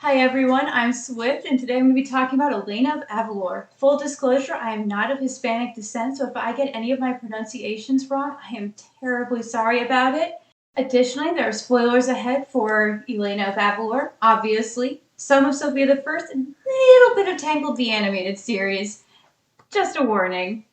Hi everyone, I'm Swift, and today I'm going to be talking about Elena of Avalor. Full disclosure, I am not of Hispanic descent, so if I get any of my pronunciations wrong, I am terribly sorry about it. Additionally, there are spoilers ahead for Elena of Avalor, obviously, some of Sofia the First, and a little bit of Tangled the animated series. Just a warning.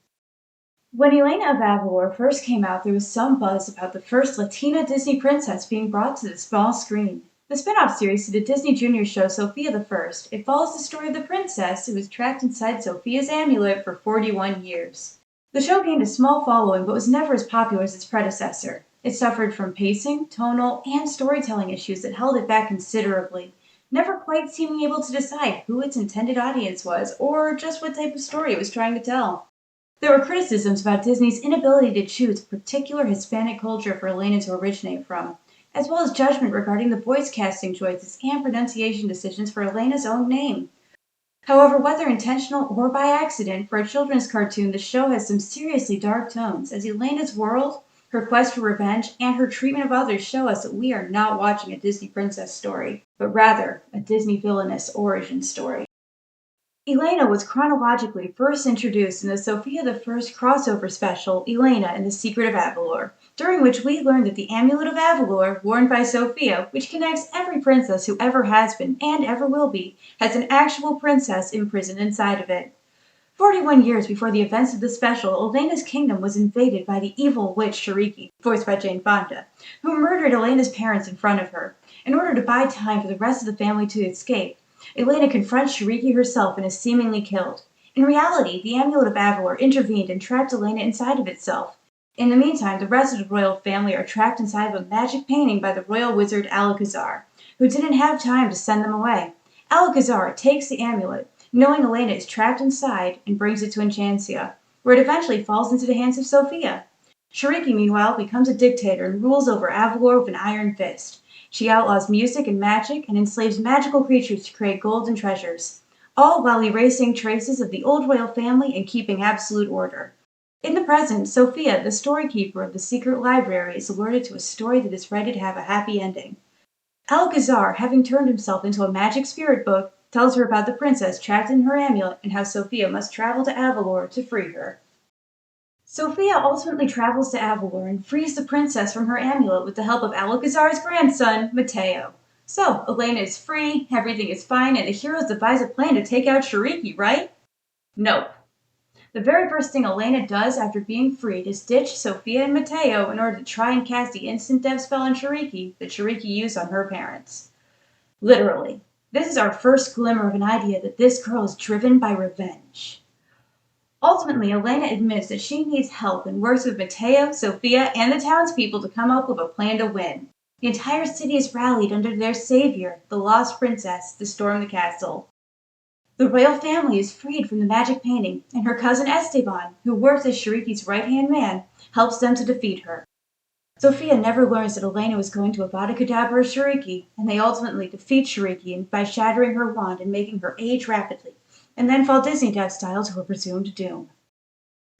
When Elena of Avalor first came out, there was some buzz about the first Latina Disney princess being brought to the small screen. The spin-off series to the Disney Junior show Sofia the First, it follows the story of the princess who was trapped inside Sofia's amulet for 41 years. The show gained a small following but was never as popular as its predecessor. It suffered from pacing, tonal, and storytelling issues that held it back considerably, never quite seeming able to decide who its intended audience was or just what type of story it was trying to tell. There were criticisms about Disney's inability to choose a particular Hispanic culture for Elena to originate from, as well as judgment regarding the voice casting choices and pronunciation decisions for Elena's own name. However, whether intentional or by accident, for a children's cartoon, the show has some seriously dark tones, as Elena's world, her quest for revenge, and her treatment of others show us that we are not watching a Disney princess story, but rather a Disney villainous origin story. Elena was chronologically first introduced in the Sofia the First crossover special, Elena and the Secret of Avalor, during which we learned that the Amulet of Avalor, worn by Sofia, which connects every princess who ever has been and ever will be, has an actual princess imprisoned inside of it. 41 years before the events of the special, Elena's kingdom was invaded by the evil witch Shariki, voiced by Jane Fonda, who murdered Elena's parents in front of her. In order to buy time for the rest of the family to escape, Elena confronts Shariki herself and is seemingly killed. In reality, the Amulet of Avalor intervened and trapped Elena inside of itself. In the meantime, the rest of the royal family are trapped inside of a magic painting by the royal wizard Alakazar, who didn't have time to send them away. Alakazar takes the amulet, knowing Elena is trapped inside, and brings it to Enchantia, where it eventually falls into the hands of Sofia. Shariki, meanwhile, becomes a dictator and rules over Avalor with an iron fist. She outlaws music and magic and enslaves magical creatures to create gold and treasures, all while erasing traces of the old royal family and keeping absolute order. In the present, Sofia, the storykeeper of the secret library, is alerted to a story that is ready to have a happy ending. Alcazar, having turned himself into a magic spirit book, tells her about the princess trapped in her amulet and how Sofia must travel to Avalor to free her. Sofia ultimately travels to Avalor and frees the princess from her amulet with the help of Alcazar's grandson, Matteo. So, Elena is free, everything is fine, and the heroes devise a plan to take out Shariki, right? Nope. The very first thing Elena does after being freed is ditch Sofia and Matteo in order to try and cast the instant death spell on Shariki that Shariki used on her parents. Literally. This is our first glimmer of an idea that this girl is driven by revenge. Ultimately, Elena admits that she needs help and works with Matteo, Sofia, and the townspeople to come up with a plan to win. The entire city is rallied under their savior, the lost princess, to storm the castle. The royal family is freed from the magic painting, and her cousin Esteban, who works as Shariki's right-hand man, helps them to defeat her. Sofia never learns that Elena was going to Avada Kedavra Shariki, and they ultimately defeat Shariki by shattering her wand and making her age rapidly, and then fall Disney Death style to her presumed doom.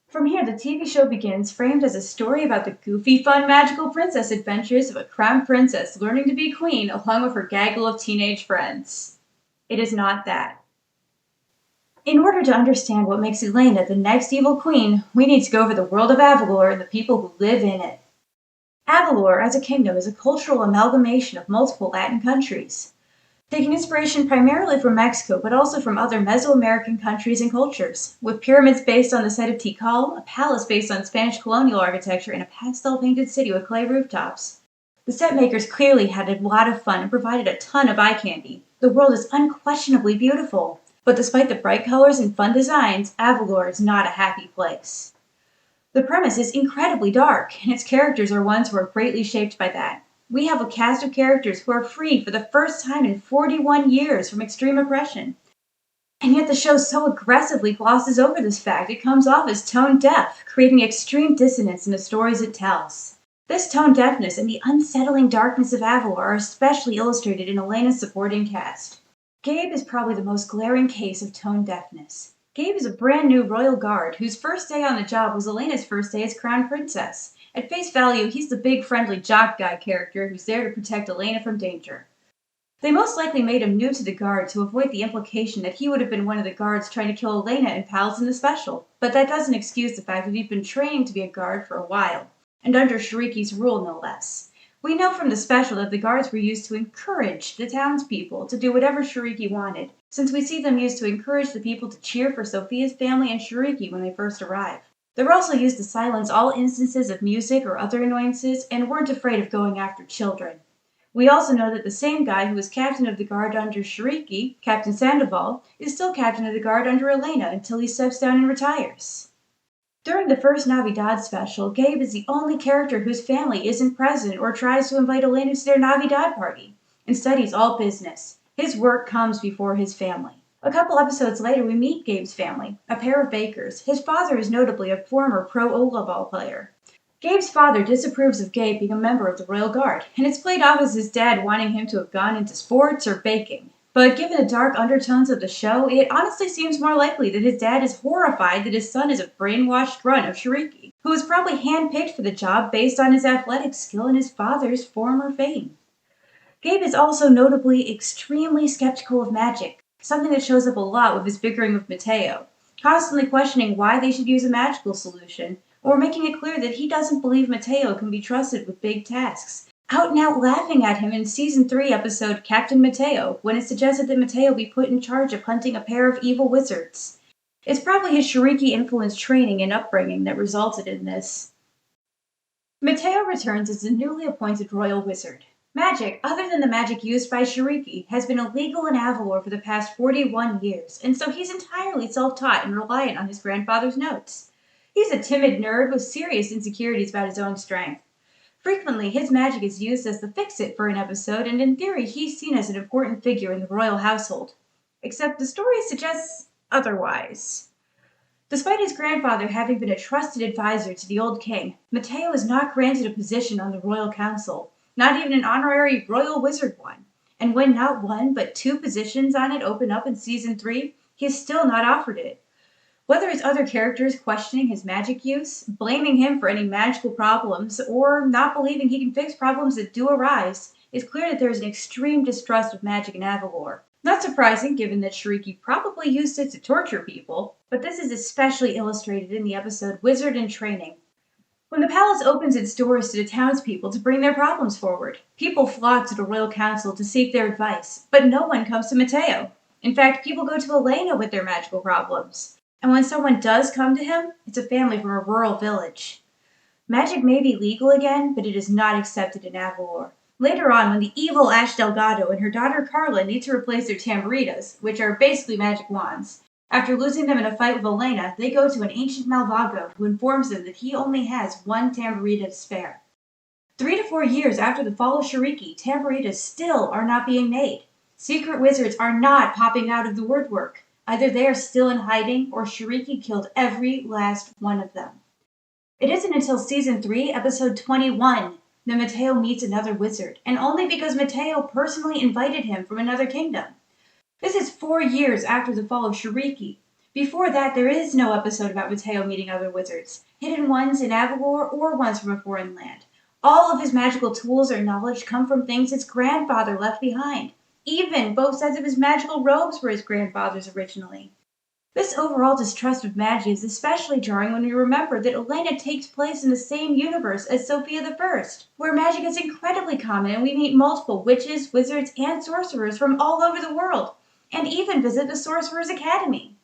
From here, the TV show begins, framed as a story about the goofy, fun, magical princess adventures of a crown princess learning to be queen along with her gaggle of teenage friends. It is not that. In order to understand what makes Elena the next evil queen, we need to go over the world of Avalor and the people who live in it. Avalor, as a kingdom, is a cultural amalgamation of multiple Latin countries, taking inspiration primarily from Mexico, but also from other Mesoamerican countries and cultures, with pyramids based on the site of Tikal, a palace based on Spanish colonial architecture, and a pastel-painted city with clay rooftops. The set makers clearly had a lot of fun and provided a ton of eye candy. The world is unquestionably beautiful, but despite the bright colors and fun designs, Avalor is not a happy place. The premise is incredibly dark, and its characters are ones who are greatly shaped by that. We have a cast of characters who are free for the first time in 41 years from extreme oppression. And yet the show so aggressively glosses over this fact it comes off as tone deaf, creating extreme dissonance in the stories it tells. This tone deafness and the unsettling darkness of Avalor are especially illustrated in Elena's supporting cast. Gabe is probably the most glaring case of tone deafness. Gabe is a brand new royal guard whose first day on the job was Elena's first day as crown princess. At face value, he's the big friendly jock guy character who's there to protect Elena from danger. They most likely made him new to the Guard to avoid the implication that he would have been one of the guards trying to kill Elena and pals in the special, but that doesn't excuse the fact that he'd been training to be a guard for a while, and under Shiriki's rule no less. We know from the special that the guards were used to encourage the townspeople to do whatever Shiriki wanted, since we see them used to encourage the people to cheer for Sofia's family and Shiriki when they first arrive. They were also used to silence all instances of music or other annoyances and weren't afraid of going after children. We also know that the same guy who was captain of the guard under Shiriki, Captain Sandoval, is still captain of the guard under Elena until he steps down and retires. During the first Navidad special, Gabe is the only character whose family isn't present or tries to invite Elena to their Navidad party. Instead, he's all business. His work comes before his family. A couple episodes later, we meet Gabe's family, a pair of bakers. His father is notably a former pro volleyball player. Gabe's father disapproves of Gabe being a member of the Royal Guard, and it's played off as his dad wanting him to have gone into sports or baking. But given the dark undertones of the show, it honestly seems more likely that his dad is horrified that his son is a brainwashed grunt of Shiriki, who was probably handpicked for the job based on his athletic skill and his father's former fame. Gabe is also notably extremely skeptical of magic, something that shows up a lot with his bickering with Mateo, constantly questioning why they should use a magical solution, or making it clear that he doesn't believe Mateo can be trusted with big tasks, out and out laughing at him in Season 3 episode Captain Mateo, when it's suggested that Mateo be put in charge of hunting a pair of evil wizards. It's probably his Shiriki-influenced training and upbringing that resulted in this. Mateo returns as the newly appointed royal wizard. Magic, other than the magic used by Shiriki, has been illegal in Avalor for the past 41 years, and so he's entirely self-taught and reliant on his grandfather's notes. He's a timid nerd with serious insecurities about his own strength. Frequently, his magic is used as the fix-it for an episode, and in theory, he's seen as an important figure in the royal household. Except the story suggests otherwise. Despite his grandfather having been a trusted advisor to the old king, Mateo is not granted a position on the royal council, not even an honorary royal wizard one. And when not one, but 2 positions on it open up in Season 3, he is still not offered it. Whether it's other characters questioning his magic use, blaming him for any magical problems, or not believing he can fix problems that do arise, it's clear that there is an extreme distrust of magic in Avalor. Not surprising, given that Shiriki probably used it to torture people, but this is especially illustrated in the episode Wizard in Training. When the palace opens its doors to the townspeople to bring their problems forward, people flock to the royal council to seek their advice, but no one comes to Mateo. In fact, people go to Elena with their magical problems. And when someone does come to him, it's a family from a rural village. Magic may be legal again, but it is not accepted in Avalor. Later on, when the evil Ash Delgado and her daughter Carla need to replace their tamburitas, which are basically magic wands, after losing them in a fight with Elena, they go to an ancient Malvago who informs them that he only has 1 tamburita to spare. 3 to 4 years after the fall of Shiriki, tamburitas still are not being made. Secret wizards are not popping out of the woodwork. Either they are still in hiding, or Shiriki killed every last one of them. It isn't until Season 3, Episode 21, that Mateo meets another wizard, and only because Mateo personally invited him from another kingdom. This is 4 years after the fall of Shiriki. Before that, there is no episode about Mateo meeting other wizards, hidden ones in Avalor or ones from a foreign land. All of his magical tools or knowledge come from things his grandfather left behind. Even both sides of his magical robes were his grandfather's originally. This overall distrust of magic is especially jarring when we remember that Elena takes place in the same universe as Sofia the First, where magic is incredibly common and we meet multiple witches, wizards, and sorcerers from all over the world, and even visit the Sorcerer's Academy.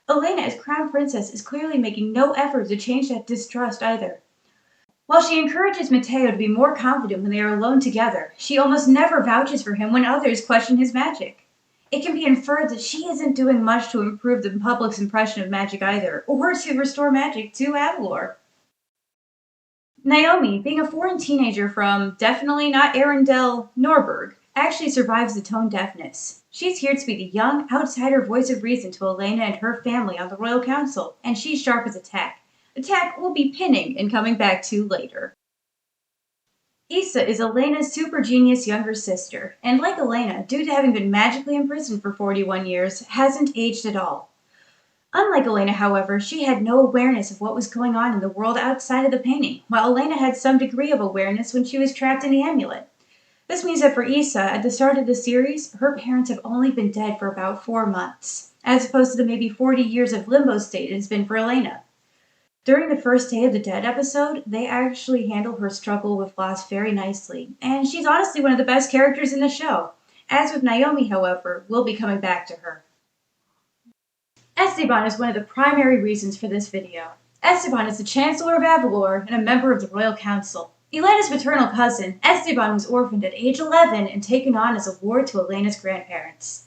Elena, as Crown Princess, is clearly making no effort to change that distrust either. While she encourages Mateo to be more confident when they are alone together, she almost never vouches for him when others question his magic. It can be inferred that she isn't doing much to improve the public's impression of magic either, or to restore magic to Avalor. Naomi, being a foreign teenager from definitely not Arendelle, Norberg, actually survives the tone deafness. She's here to be the young, outsider voice of reason to Elena and her family on the Royal Council, and she's sharp as a tack. A tack we'll be pinning and coming back to later. Issa is Elena's super genius younger sister, and like Elena, due to having been magically imprisoned for 41 years, hasn't aged at all. Unlike Elena, however, she had no awareness of what was going on in the world outside of the painting, while Elena had some degree of awareness when she was trapped in the amulet. This means that for Issa, at the start of the series, her parents have only been dead for about 4 months, as opposed to the maybe 40 years of limbo state it has been for Elena. During the first Day of the Dead episode, they actually handle her struggle with loss very nicely, and she's honestly one of the best characters in the show. As with Naomi, however, we'll be coming back to her. Esteban is one of the primary reasons for this video. Esteban is the Chancellor of Avalor and a member of the Royal Council. Elena's maternal cousin, Esteban, was orphaned at age 11 and taken on as a ward to Elena's grandparents.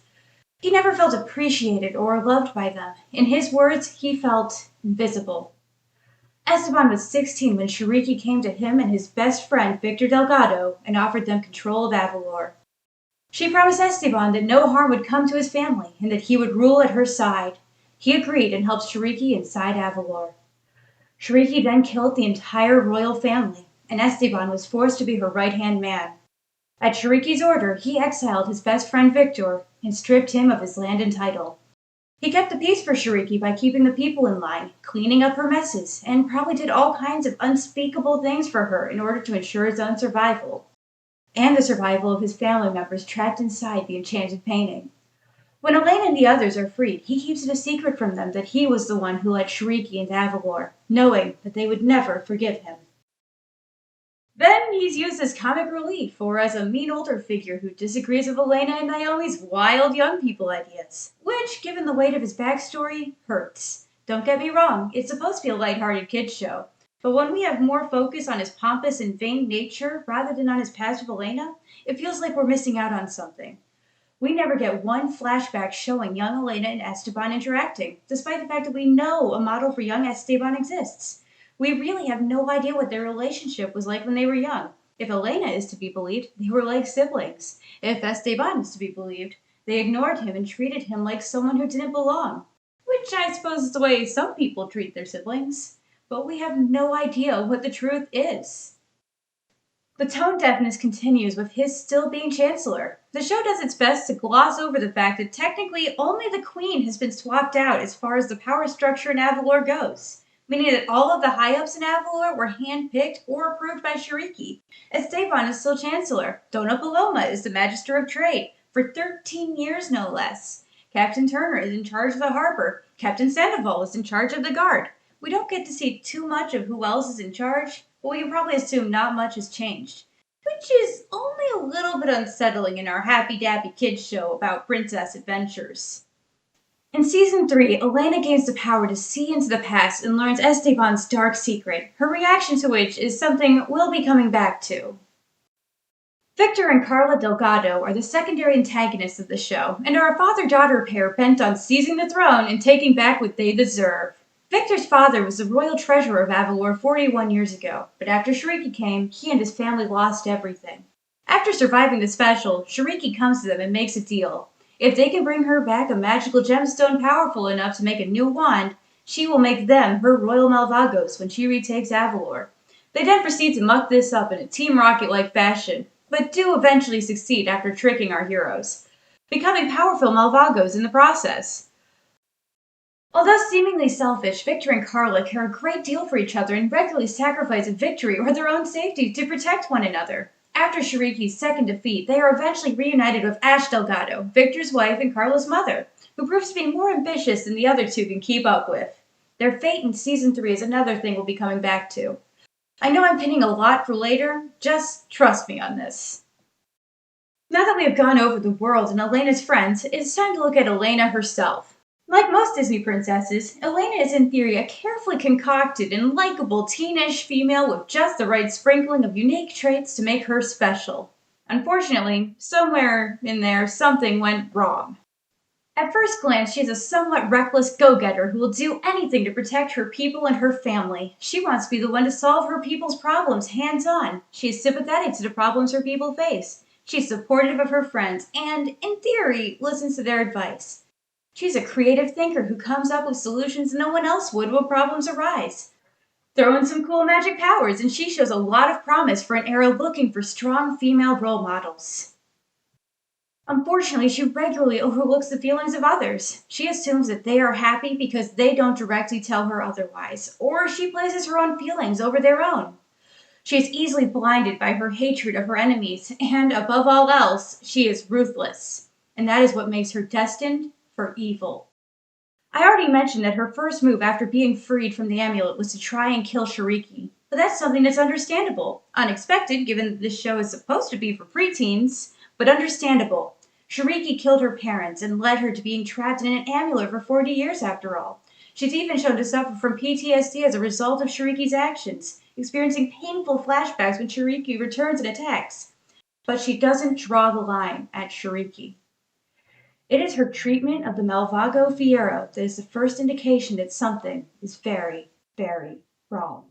He never felt appreciated or loved by them. In his words, he felt invisible. Esteban was 16 when Shariki came to him and his best friend Victor Delgado and offered them control of Avalor. She promised Esteban that no harm would come to his family and that he would rule at her side. He agreed and helped Shariki inside Avalor. Shariki then killed the entire royal family, and Esteban was forced to be her right-hand man. At Shariki's order, he exiled his best friend Victor and stripped him of his land and title. He kept the peace for Shariki by keeping the people in line, cleaning up her messes, and probably did all kinds of unspeakable things for her in order to ensure his own survival, and the survival of his family members trapped inside the enchanted painting. When Elena and the others are freed, he keeps it a secret from them that he was the one who let Shariki into Avalor, knowing that they would never forgive him. Then he's used as comic relief or as a mean older figure who disagrees with Elena and Naomi's wild young people ideas, which, given the weight of his backstory, hurts. Don't get me wrong, it's supposed to be a lighthearted kids show, but when we have more focus on his pompous and vain nature rather than on his past with Elena, it feels like we're missing out on something. We never get one flashback showing young Elena and Esteban interacting, despite the fact that we know a model for young Esteban exists. We really have no idea what their relationship was like when they were young. If Elena is to be believed, they were like siblings. If Esteban is to be believed, they ignored him and treated him like someone who didn't belong. Which I suppose is the way some people treat their siblings. But we have no idea what the truth is. The tone deafness continues with his still being Chancellor. The show does its best to gloss over the fact that technically only the Queen has been swapped out as far as the power structure in Avalor goes, meaning that all of the high-ups in Avalor were hand-picked or approved by Shariki. Esteban is still Chancellor. Dona Paloma is the Magister of Trade, for 13 years no less. Captain Turner is in charge of the harbor. Captain Sandoval is in charge of the guard. We don't get to see too much of who else is in charge, but we can probably assume not much has changed, which is only a little bit unsettling in our happy-dappy kids show about princess adventures. In Season 3, Elena gains the power to see into the past and learns Esteban's dark secret, her reaction to which is something we'll be coming back to. Victor and Carla Delgado are the secondary antagonists of the show, and are a father-daughter pair bent on seizing the throne and taking back what they deserve. Victor's father was the royal treasurer of Avalor 41 years ago, but after Shariki came, he and his family lost everything. After surviving the special, Shariki comes to them and makes a deal. If they can bring her back a magical gemstone powerful enough to make a new wand, she will make them her royal Malvagos when she retakes Avalor. They then proceed to muck this up in a Team Rocket-like fashion, but do eventually succeed after tricking our heroes, becoming powerful Malvagos in the process. Although seemingly selfish, Victor and Carla care a great deal for each other and regularly sacrifice victory or their own safety to protect one another. After Shariki's second defeat, they are eventually reunited with Ash Delgado, Victor's wife and Carla's mother, who proves to be more ambitious than the other two can keep up with. Their fate in Season 3 is another thing we'll be coming back to. I know I'm pinning a lot for later, just trust me on this. Now that we have gone over the world and Elena's friends, it's time to look at Elena herself. Like most Disney princesses, Elena is in theory a carefully concocted and likable teenish female with just the right sprinkling of unique traits to make her special. Unfortunately, somewhere in there something went wrong. At first glance, she is a somewhat reckless go-getter who will do anything to protect her people and her family. She wants to be the one to solve her people's problems hands-on. She is sympathetic to the problems her people face. She's supportive of her friends and, in theory, listens to their advice. She's a creative thinker who comes up with solutions no one else would when problems arise. Throw in some cool magic powers and she shows a lot of promise for an era looking for strong female role models. Unfortunately, she regularly overlooks the feelings of others. She assumes that they are happy because they don't directly tell her otherwise, or she places her own feelings over their own. She is easily blinded by her hatred of her enemies, and above all else, she is ruthless. And that is what makes her destined for evil. I already mentioned that her first move after being freed from the amulet was to try and kill Shariki, but that's something that's understandable. Unexpected, given that this show is supposed to be for preteens, but understandable. Shariki killed her parents and led her to being trapped in an amulet for 40 years after all. She's even shown to suffer from PTSD as a result of Shariki's actions, experiencing painful flashbacks when Shariki returns and attacks. But she doesn't draw the line at Shariki. It is her treatment of the Malvago Fiero that is the first indication that something is very, very wrong.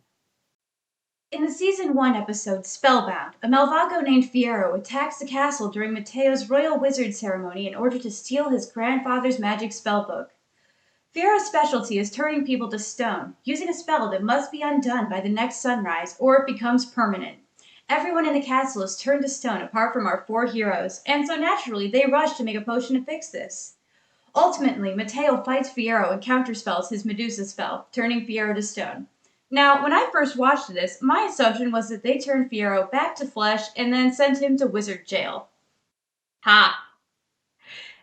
In the Season 1 episode Spellbound, a Malvago named Fiero attacks the castle during Mateo's royal wizard ceremony in order to steal his grandfather's magic spellbook. Fiero's specialty is turning people to stone, using a spell that must be undone by the next sunrise or it becomes permanent. Everyone in the castle is turned to stone apart from our 4 heroes, and so naturally they rush to make a potion to fix this. Ultimately, Mateo fights Fiero and counterspells his Medusa spell, turning Fiero to stone. Now, when I first watched this, my assumption was that they turned Fiero back to flesh and then sent him to wizard jail. Ha!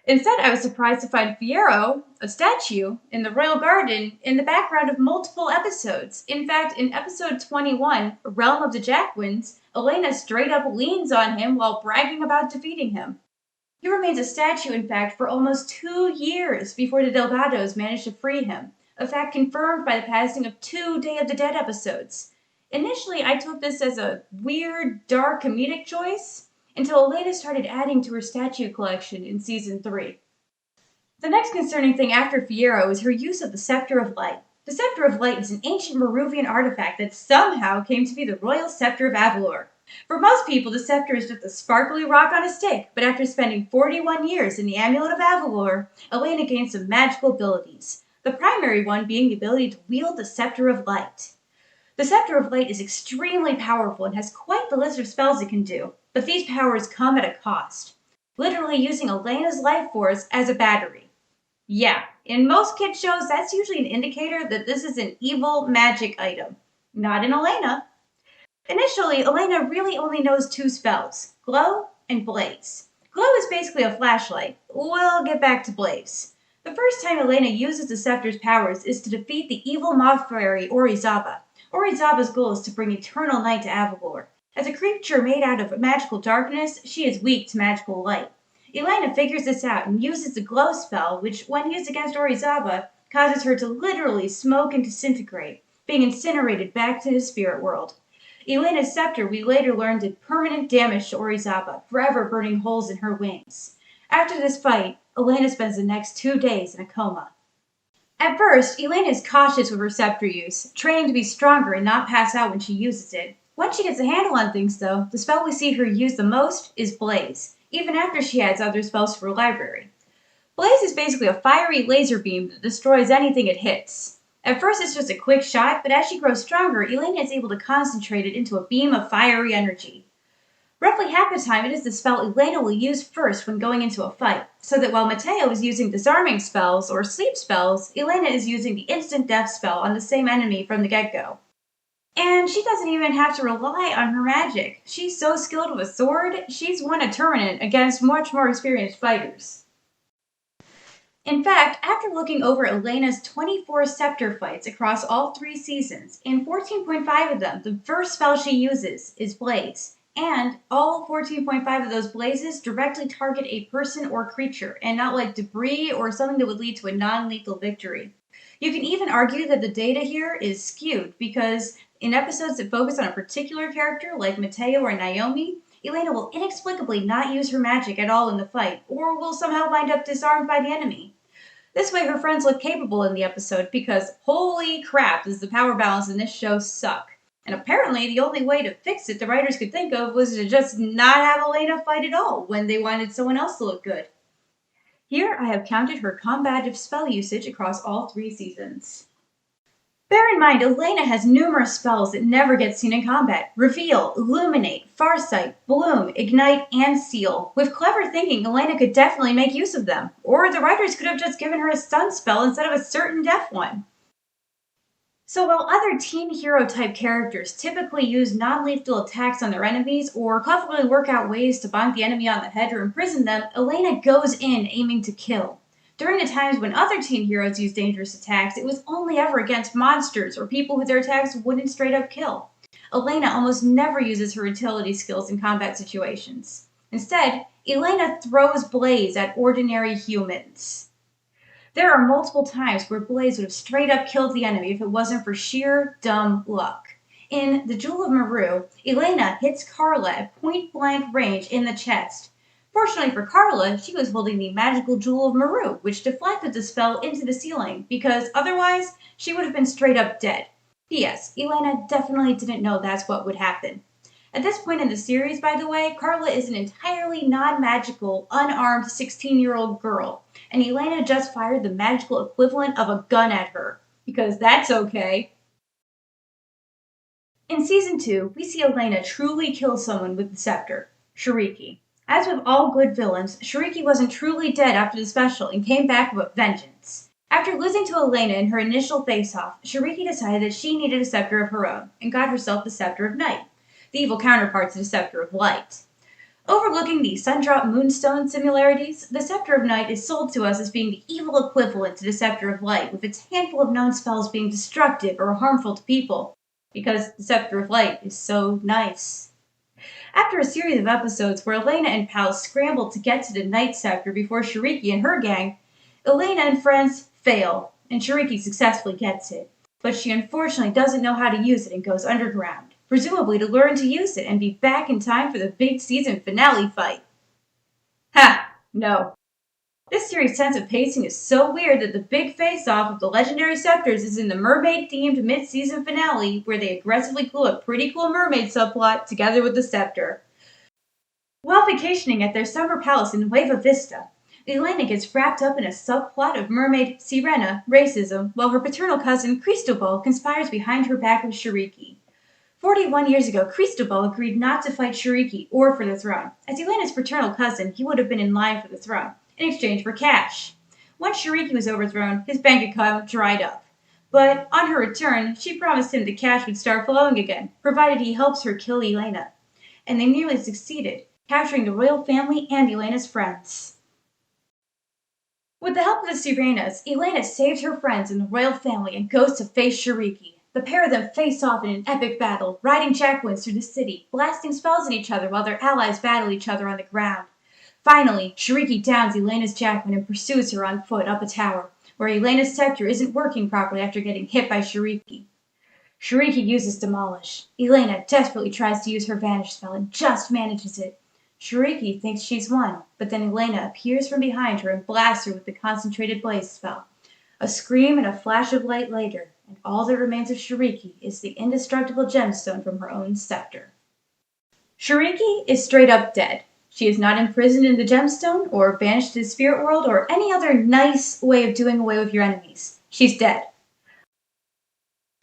Instead, I was surprised to find Fiero, a statue, in the royal garden in the background of multiple episodes. In fact, in episode 21, Realm of the Jackwins, Elena straight up leans on him while bragging about defeating him. He remains a statue, in fact, for almost 2 years before the Delgados manage to free him, a fact confirmed by the passing of 2 Day of the Dead episodes. Initially, I took this as a weird, dark comedic choice, until Elena started adding to her statue collection in Season 3. The next concerning thing after Fiero is her use of the Scepter of Light. The Scepter of Light is an ancient Maruvian artifact that somehow came to be the Royal Scepter of Avalor. For most people, the scepter is just a sparkly rock on a stick, but after spending 41 years in the Amulet of Avalor, Elena gained some magical abilities, the primary one being the ability to wield the Scepter of Light. The Scepter of Light is extremely powerful and has quite the list of spells it can do, but these powers come at a cost, literally using Elena's life force as a battery. Yeah, in most kid shows, that's usually an indicator that this is an evil magic item. Not in Elena. Initially, Elena really only knows 2 spells, Glow and Blaze. Glow is basically a flashlight. We'll get back to Blaze. The first time Elena uses the Scepter's powers is to defeat the evil moth fairy Orizaba. Orizaba's goal is to bring eternal night to Avalor. As a creature made out of magical darkness, she is weak to magical light. Elena figures this out and uses the glow spell, which, when used against Orizaba, causes her to literally smoke and disintegrate, being incinerated back to his spirit world. Elena's scepter, we later learned, did permanent damage to Orizaba, forever burning holes in her wings. After this fight, Elena spends the next 2 days in a coma. At first, Elena is cautious with her scepter use, training to be stronger and not pass out when she uses it. Once she gets a handle on things, though, the spell we see her use the most is Blaze, even after she adds other spells to her library. Blaze is basically a fiery laser beam that destroys anything it hits. At first it's just a quick shot, but as she grows stronger, Elena is able to concentrate it into a beam of fiery energy. Roughly half the time, it is the spell Elena will use first when going into a fight, so that while Mateo is using disarming spells or sleep spells, Elena is using the instant death spell on the same enemy from the get-go. And she doesn't even have to rely on her magic. She's so skilled with a sword, she's won a tournament against much more experienced fighters. In fact, after looking over Elena's 24 scepter fights across all 3 seasons, in 14.5 of them, the first spell she uses is Blaze. And all 14.5 of those blazes directly target a person or creature, and not like debris or something that would lead to a non-lethal victory. You can even argue that the data here is skewed, because in episodes that focus on a particular character, like Mateo or Naomi, Elena will inexplicably not use her magic at all in the fight, or will somehow wind up disarmed by the enemy. This way her friends look capable in the episode, because holy crap does the power balance in this show suck. And apparently the only way to fix it the writers could think of was to just not have Elena fight at all when they wanted someone else to look good. Here I have counted her combative spell usage across all 3 seasons. Bear in mind, Elena has numerous spells that never get seen in combat. Reveal, Illuminate, Farsight, Bloom, Ignite, and Seal. With clever thinking, Elena could definitely make use of them. Or the writers could have just given her a stun spell instead of a certain death one. So while other teen hero type characters typically use non-lethal attacks on their enemies or cleverly work out ways to bonk the enemy on the head or imprison them, Elena goes in aiming to kill. During the times when other teen heroes used dangerous attacks, it was only ever against monsters or people who their attacks wouldn't straight up kill. Elena almost never uses her utility skills in combat situations. Instead, Elena throws blaze at ordinary humans. There are multiple times where Blaze would have straight up killed the enemy if it wasn't for sheer dumb luck. In The Jewel of Meru, Elena hits Carla at point blank range in the chest. Fortunately for Carla, she was holding the magical Jewel of Meru, which deflected the spell into the ceiling, because otherwise she would have been straight up dead. P.S. Elena definitely didn't know that's what would happen. At this point in the series, by the way, Carla is an entirely non magical, unarmed 16-year-old girl, and Elena just fired the magical equivalent of a gun at her. Because that's okay. In Season 2, we see Elena truly kill someone with the scepter, Shiriki. As with all good villains, Shiriki wasn't truly dead after the special and came back with vengeance. After losing to Elena in her initial face-off, Shiriki decided that she needed a scepter of her own, and got herself the Scepter of Night, the evil counterpart to the Scepter of Light. Overlooking the Sundrop Moonstone similarities, the Scepter of Night is sold to us as being the evil equivalent to the Scepter of Light, with its handful of known spells being destructive or harmful to people, because the Scepter of Light is so nice. After a series of episodes where Elena and pals scramble to get to the Night Scepter before Shiriki and her gang, Elena and friends fail, and Shiriki successfully gets it. But she unfortunately doesn't know how to use it and goes underground, presumably to learn to use it and be back in time for the big season finale fight. Ha! No. This series' sense of pacing is so weird that the big face-off of the legendary scepters is in the mermaid-themed mid-season finale, where they aggressively glue a pretty cool mermaid subplot together with the scepter. While vacationing at their summer palace in Nueva Vista, Elena gets wrapped up in a subplot of mermaid Sirena racism, while her paternal cousin Cristobal conspires behind her back with Shiriki. 41 years ago, Cristobal agreed not to fight Shiriki or for the throne. As Elena's paternal cousin, he would have been in line for the throne, in exchange for cash. Once Shiriki was overthrown, his bank account dried up. But on her return, she promised him the cash would start flowing again, provided he helps her kill Elena. And they nearly succeeded, capturing the royal family and Elena's friends. With the help of the Sirenas, Elena saves her friends and the royal family and goes to face Shiriki. The pair of them face off in an epic battle, riding jackwinds through the city, blasting spells at each other while their allies battle each other on the ground. Finally, Shiriki downs Elena's jackwin and pursues her on foot up a tower, where Elena's scepter isn't working properly after getting hit by Shiriki. Shiriki uses Demolish. Elena desperately tries to use her Vanish spell and just manages it. Shiriki thinks she's won, but then Elena appears from behind her and blasts her with the Concentrated Blaze spell. A scream and a flash of light later, and all that remains of Shiriki is the indestructible gemstone from her own scepter. Shiriki is straight up dead. She is not imprisoned in the gemstone, or banished to the spirit world, or any other nice way of doing away with your enemies. She's dead.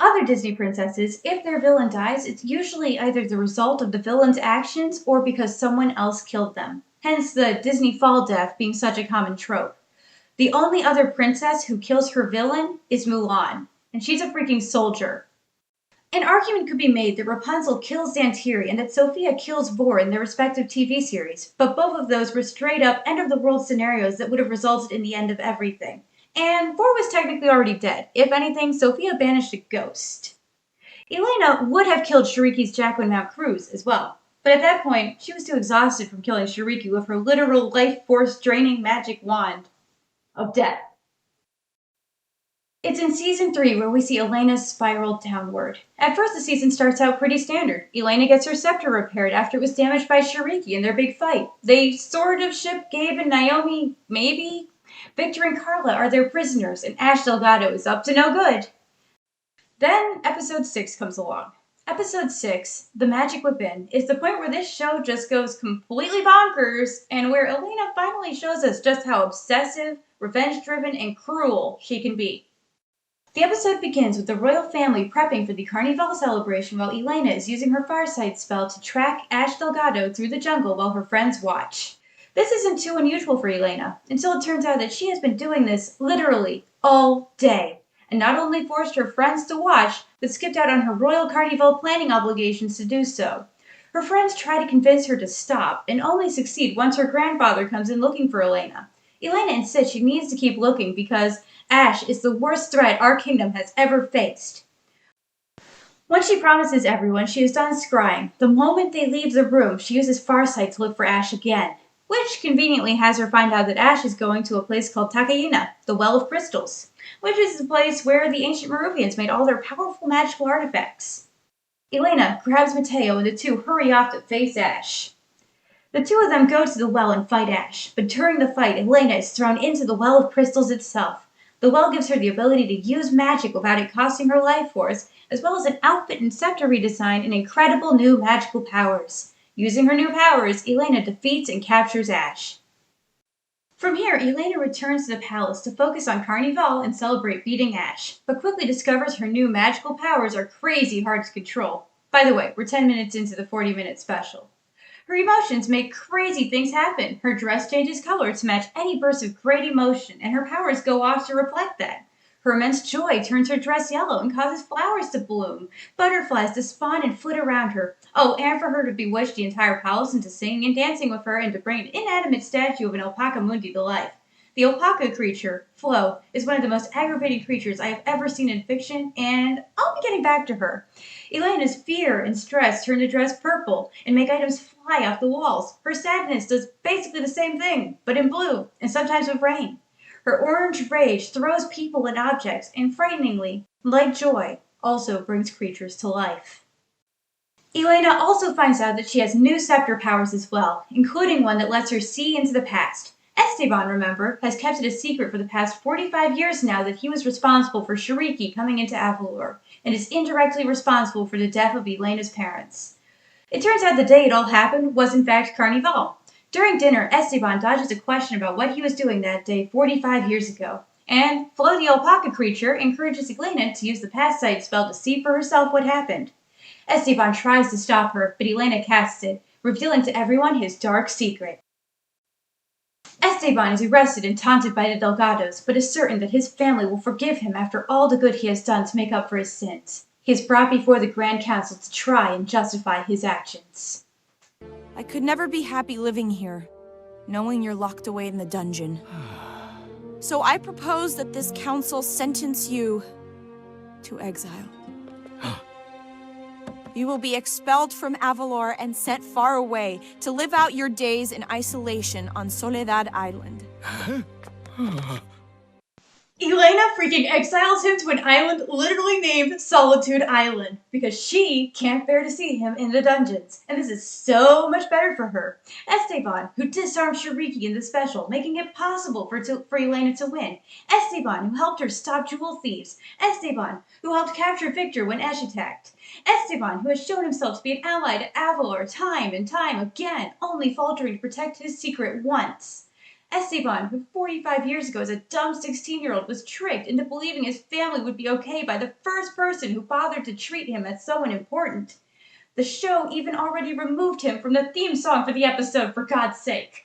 Other Disney princesses, if their villain dies, it's usually either the result of the villain's actions or because someone else killed them. Hence the Disney fall death being such a common trope. The only other princess who kills her villain is Mulan, and she's a freaking soldier. An argument could be made that Rapunzel kills Zantiri and that Sofia kills Vor in their respective TV series, but both of those were straight up end-of-the-world scenarios that would have resulted in the end of everything. And Vor was technically already dead. If anything, Sofia banished a ghost. Elena would have killed Shiriki's Jacqueline Mount Cruz as well, but at that point, she was too exhausted from killing Shiriki with her literal life force draining magic wand of death. It's in Season 3 where we see Elena spiral downward. At first, the season starts out pretty standard. Elena gets her scepter repaired after it was damaged by Shiriki in their big fight. They sort of ship Gabe and Naomi, maybe? Victor and Carla are their prisoners, and Ash Delgado is up to no good. Then Episode 6 comes along. Episode 6, The Magic Within, is the point where this show just goes completely bonkers, and where Elena finally shows us just how obsessive, revenge-driven, and cruel she can be. The episode begins with the royal family prepping for the Carnival celebration while Elena is using her Farsight spell to track Ash Delgado through the jungle while her friends watch. This isn't too unusual for Elena, until it turns out that she has been doing this literally all day, and not only forced her friends to watch, but skipped out on her royal carnival planning obligations to do so. Her friends try to convince her to stop, and only succeed once her grandfather comes in looking for Elena. Elena insists she needs to keep looking because Ash is the worst threat our kingdom has ever faced. Once she promises everyone she is done scrying, the moment they leave the room, she uses Farsight to look for Ash again, which conveniently has her find out that Ash is going to a place called Takayuna, the Well of Crystals, which is the place where the ancient Maruvians made all their powerful magical artifacts. Elena grabs Mateo and the two hurry off to face Ash. The two of them go to the well and fight Ash, but during the fight, Elena is thrown into the Well of Crystals itself. The well gives her the ability to use magic without it costing her life force, as well as an outfit and scepter redesign and incredible new magical powers. Using her new powers, Elena defeats and captures Ash. From here, Elena returns to the palace to focus on Carnival and celebrate beating Ash, but quickly discovers her new magical powers are crazy hard to control. By the way, we're 10 minutes into the 40-minute special. Her emotions make crazy things happen. Her dress changes color to match any burst of great emotion, and her powers go off to reflect that. Her immense joy turns her dress yellow and causes flowers to bloom, butterflies to spawn and flit around her. Oh, and for her to bewitch the entire palace into singing and dancing with her and to bring an inanimate statue of an alpaca mundi to life. The alpaca creature, Flo, is one of the most aggravating creatures I have ever seen in fiction, and I'll be getting back to her. Elena's fear and stress turn the dress purple and make items fly off the walls. Her sadness does basically the same thing, but in blue, and sometimes with rain. Her orange rage throws people and objects, and frighteningly, like joy, also brings creatures to life. Elena also finds out that she has new scepter powers as well, including one that lets her see into the past. Esteban, remember, has kept it a secret for the past 45 years now that he was responsible for Shariki coming into Avalor, and is indirectly responsible for the death of Elena's parents. It turns out the day it all happened was in fact Carnival. During dinner, Esteban dodges a question about what he was doing that day 45 years ago, and Flo the alpaca creature encourages Elena to use the past sight spell to see for herself what happened. Esteban tries to stop her, but Elena casts it, revealing to everyone his dark secret. Esteban is arrested and taunted by the Delgados, but is certain that his family will forgive him after all the good he has done to make up for his sins. He is brought before the Grand Council to try and justify his actions. I could never be happy living here, knowing you're locked away in the dungeon. So I propose that this council sentence you to exile. You will be expelled from Avalor and sent far away to live out your days in isolation on Soledad Island. Elena freaking exiles him to an island literally named Solitude Island because she can't bear to see him in the dungeons, and this is so much better for her. Esteban, who disarmed Shariki in the special, making it possible for Elena to win. Esteban, who helped her stop jewel thieves. Esteban, who helped capture Victor when Ash attacked. Esteban, who has shown himself to be an ally to Avalor time and time again, only faltering to protect his secret once. Esteban, who 45 years ago as a dumb 16-year-old was tricked into believing his family would be okay by the first person who bothered to treat him as someone important. The show even already removed him from the theme song for the episode, for God's sake.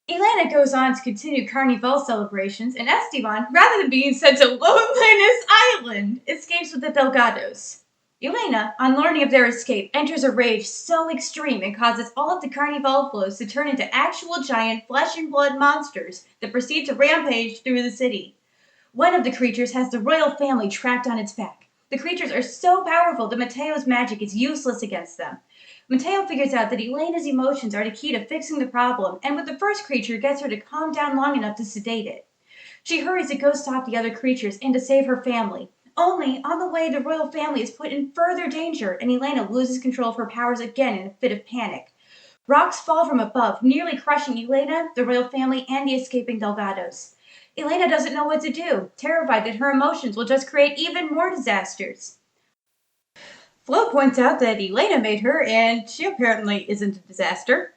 Elena goes on to continue Carnival celebrations, and Esteban, rather than being sent to Loneliness Island, escapes with the Delgados. Elena, on learning of their escape, enters a rage so extreme it causes all of the Carnival flows to turn into actual giant flesh and blood monsters that proceed to rampage through the city. One of the creatures has the royal family trapped on its back. The creatures are so powerful that Mateo's magic is useless against them. Mateo figures out that Elena's emotions are the key to fixing the problem, and with the first creature gets her to calm down long enough to sedate it. She hurries to go stop the other creatures and to save her family. Only, on the way, the royal family is put in further danger, and Elena loses control of her powers again in a fit of panic. Rocks fall from above, nearly crushing Elena, the royal family, and the escaping Delgados. Elena doesn't know what to do, terrified that her emotions will just create even more disasters. Flo points out that Elena made her, and she apparently isn't a disaster.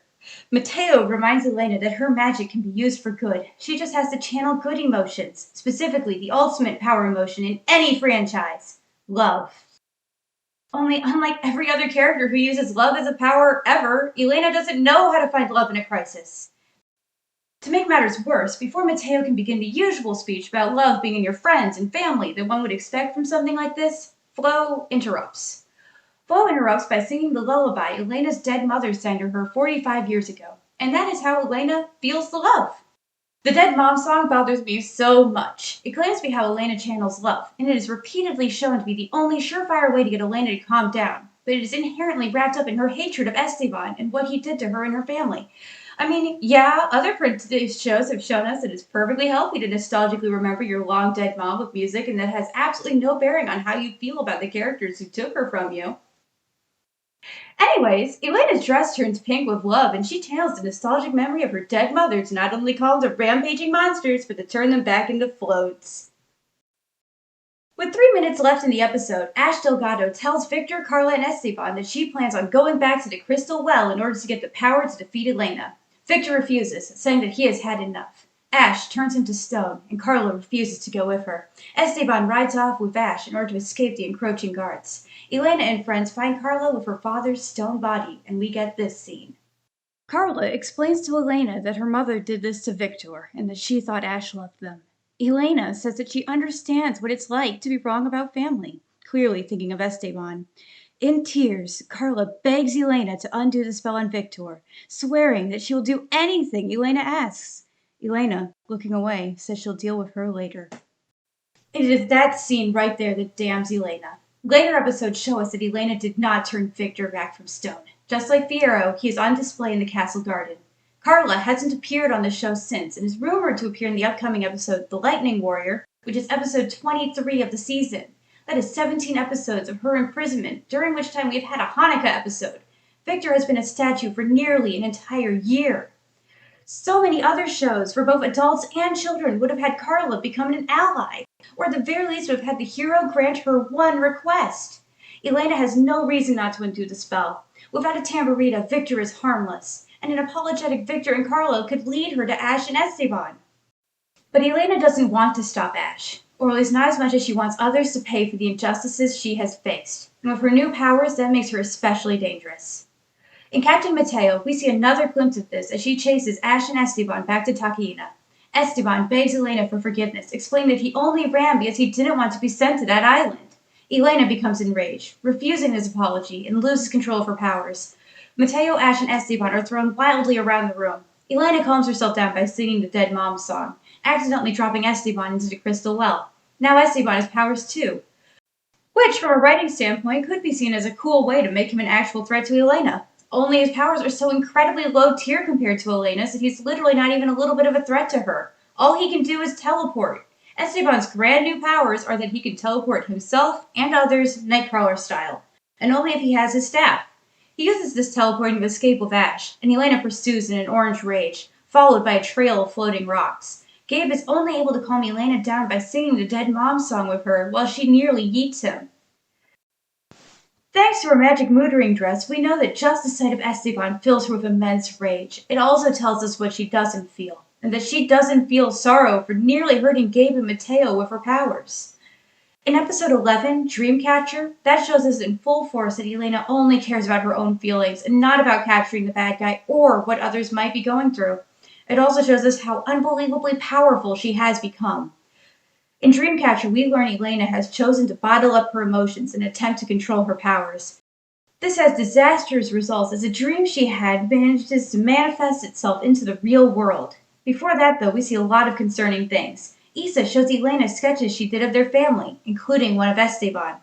Mateo reminds Elena that her magic can be used for good. She just has to channel good emotions, specifically the ultimate power emotion in any franchise, love. Only, unlike every other character who uses love as a power ever, Elena doesn't know how to find love in a crisis. To make matters worse, before Mateo can begin the usual speech about love being in your friends and family that one would expect from something like this, Flo interrupts. Flo interrupts by singing the lullaby Elena's dead mother sang to her 45 years ago, and that is how Elena feels the love. The Dead Mom song bothers me so much. It claims to be how Elena channels love, and it is repeatedly shown to be the only surefire way to get Elena to calm down, but it is inherently wrapped up in her hatred of Esteban and what he did to her and her family. I mean, yeah, other shows have shown us that it's perfectly healthy to nostalgically remember your long dead mom with music, and that has absolutely no bearing on how you feel about the characters who took her from you. Anyways, Elena's dress turns pink with love, and she channels the nostalgic memory of her dead mother to not only call them rampaging monsters, but to turn them back into floats. With 3 minutes left in the episode, Ash Delgado tells Victor, Carla, and Esteban that she plans on going back to the Crystal Well in order to get the power to defeat Elena. Victor refuses, saying that he has had enough. Ash turns him to stone, and Carla refuses to go with her. Esteban rides off with Ash in order to escape the encroaching guards. Elena and friends find Carla with her father's stone body, and we get this scene. Carla explains to Elena that her mother did this to Victor, and that she thought Ash loved them. Elena says that she understands what it's like to be wrong about family, clearly thinking of Esteban. In tears, Carla begs Elena to undo the spell on Victor, swearing that she will do anything Elena asks. Elena, looking away, says she'll deal with her later. It is that scene right there that damns Elena. Later episodes show us that Elena did not turn Victor back from stone. Just like Fiyero, he is on display in the castle garden. Carla hasn't appeared on the show since and is rumored to appear in the upcoming episode The Lightning Warrior, which is episode 23 of the season. That is 17 episodes of her imprisonment, during which time we've had a Hanukkah episode. Victor has been a statue for nearly an entire year. So many other shows for both adults and children would have had Carla become an ally, or at the very least would have had the hero grant her one request. Elena has no reason not to undo the spell. Without a Tamburita, Victor is harmless, and an apologetic Victor and Carla could lead her to Ash and Esteban. But Elena doesn't want to stop Ash, or at least not as much as she wants others to pay for the injustices she has faced. And with her new powers, that makes her especially dangerous. In Captain Mateo, we see another glimpse of this as she chases Ash and Esteban back to Taquina. Esteban begs Elena for forgiveness, explaining that he only ran because he didn't want to be sent to that island. Elena becomes enraged, refusing his apology, and loses control of her powers. Mateo, Ash, and Esteban are thrown wildly around the room. Elena calms herself down by singing the Dead Mom song, accidentally dropping Esteban into the Crystal Well. Now Esteban has powers too, which, from a writing standpoint, could be seen as a cool way to make him an actual threat to Elena. Only his powers are so incredibly low tier compared to Elena's that he's literally not even a little bit of a threat to her. All he can do is teleport. Esteban's grand new powers are that he can teleport himself and others Nightcrawler style, and only if he has his staff. He uses this teleporting to escape with Ash, and Elena pursues in an orange rage, followed by a trail of floating rocks. Gabe is only able to calm Elena down by singing the Dead Mom song with her while she nearly yeets him. Thanks to her magic mood ring dress, we know that just the sight of Esteban fills her with immense rage. It also tells us what she doesn't feel, and that she doesn't feel sorrow for nearly hurting Gabe and Mateo with her powers. In episode 11, Dreamcatcher, that shows us in full force that Elena only cares about her own feelings and not about capturing the bad guy or what others might be going through. It also shows us how unbelievably powerful she has become. In Dreamcatcher, we learn Elena has chosen to bottle up her emotions in an attempt to control her powers. This has disastrous results as a dream she had manages to manifest itself into the real world. Before that, though, we see a lot of concerning things. Issa shows Elena sketches she did of their family, including one of Esteban.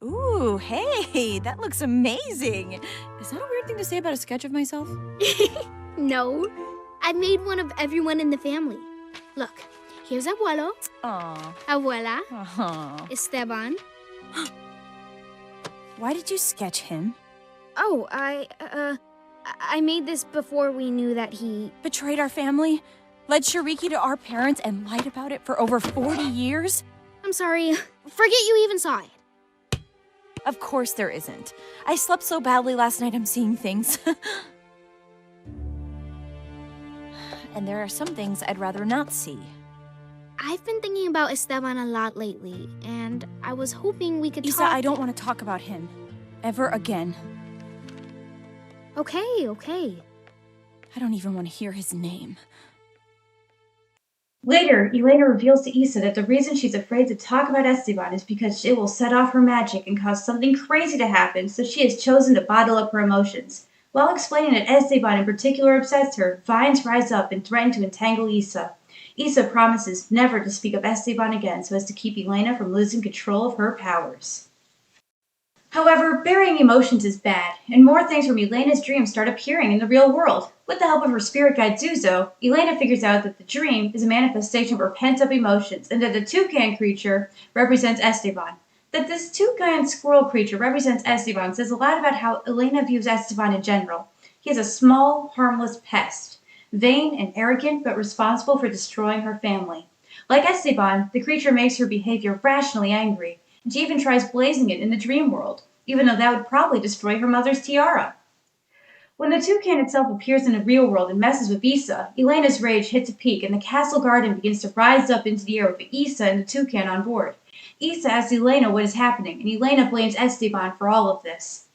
Ooh, hey, that looks amazing. Is that a weird thing to say about a sketch of myself? No, I made one of everyone in the family. Look, here's Abuelo, Aww. Abuela, Aww. Esteban. Why did you sketch him? Oh, I made this before we knew that he... Betrayed our family? Led Shariki to our parents and lied about it for over 40 years? I'm sorry. Forget you even saw it. Of course there isn't. I slept so badly last night I'm seeing things. And there are some things I'd rather not see. I've been thinking about Esteban a lot lately, and I was hoping we could Issa, talk... I don't want to talk about him. Ever again. Okay. I don't even want to hear his name. Later, Elena reveals to Issa that the reason she's afraid to talk about Esteban is because it will set off her magic and cause something crazy to happen, so she has chosen to bottle up her emotions. While explaining that Esteban in particular upsets her, vines rise up and threaten to entangle Issa. Issa promises never to speak of Esteban again so as to keep Elena from losing control of her powers. However, burying emotions is bad, and more things from Elena's dreams start appearing in the real world. With the help of her spirit guide Zuzo, Elena figures out that the dream is a manifestation of her pent-up emotions, and that the toucan creature represents Esteban. That this toucan squirrel creature represents Esteban says a lot about how Elena views Esteban in general. He is a small, harmless pest, vain and arrogant, but responsible for destroying her family. Like Esteban, the creature makes her behavior rationally angry, and she even tries blazing it in the dream world, even though that would probably destroy her mother's tiara. When the toucan itself appears in the real world and messes with Issa, Elena's rage hits a peak and the castle garden begins to rise up into the air with Issa and the toucan on board. Issa asks Elena what is happening, and Elena blames Esteban for all of this.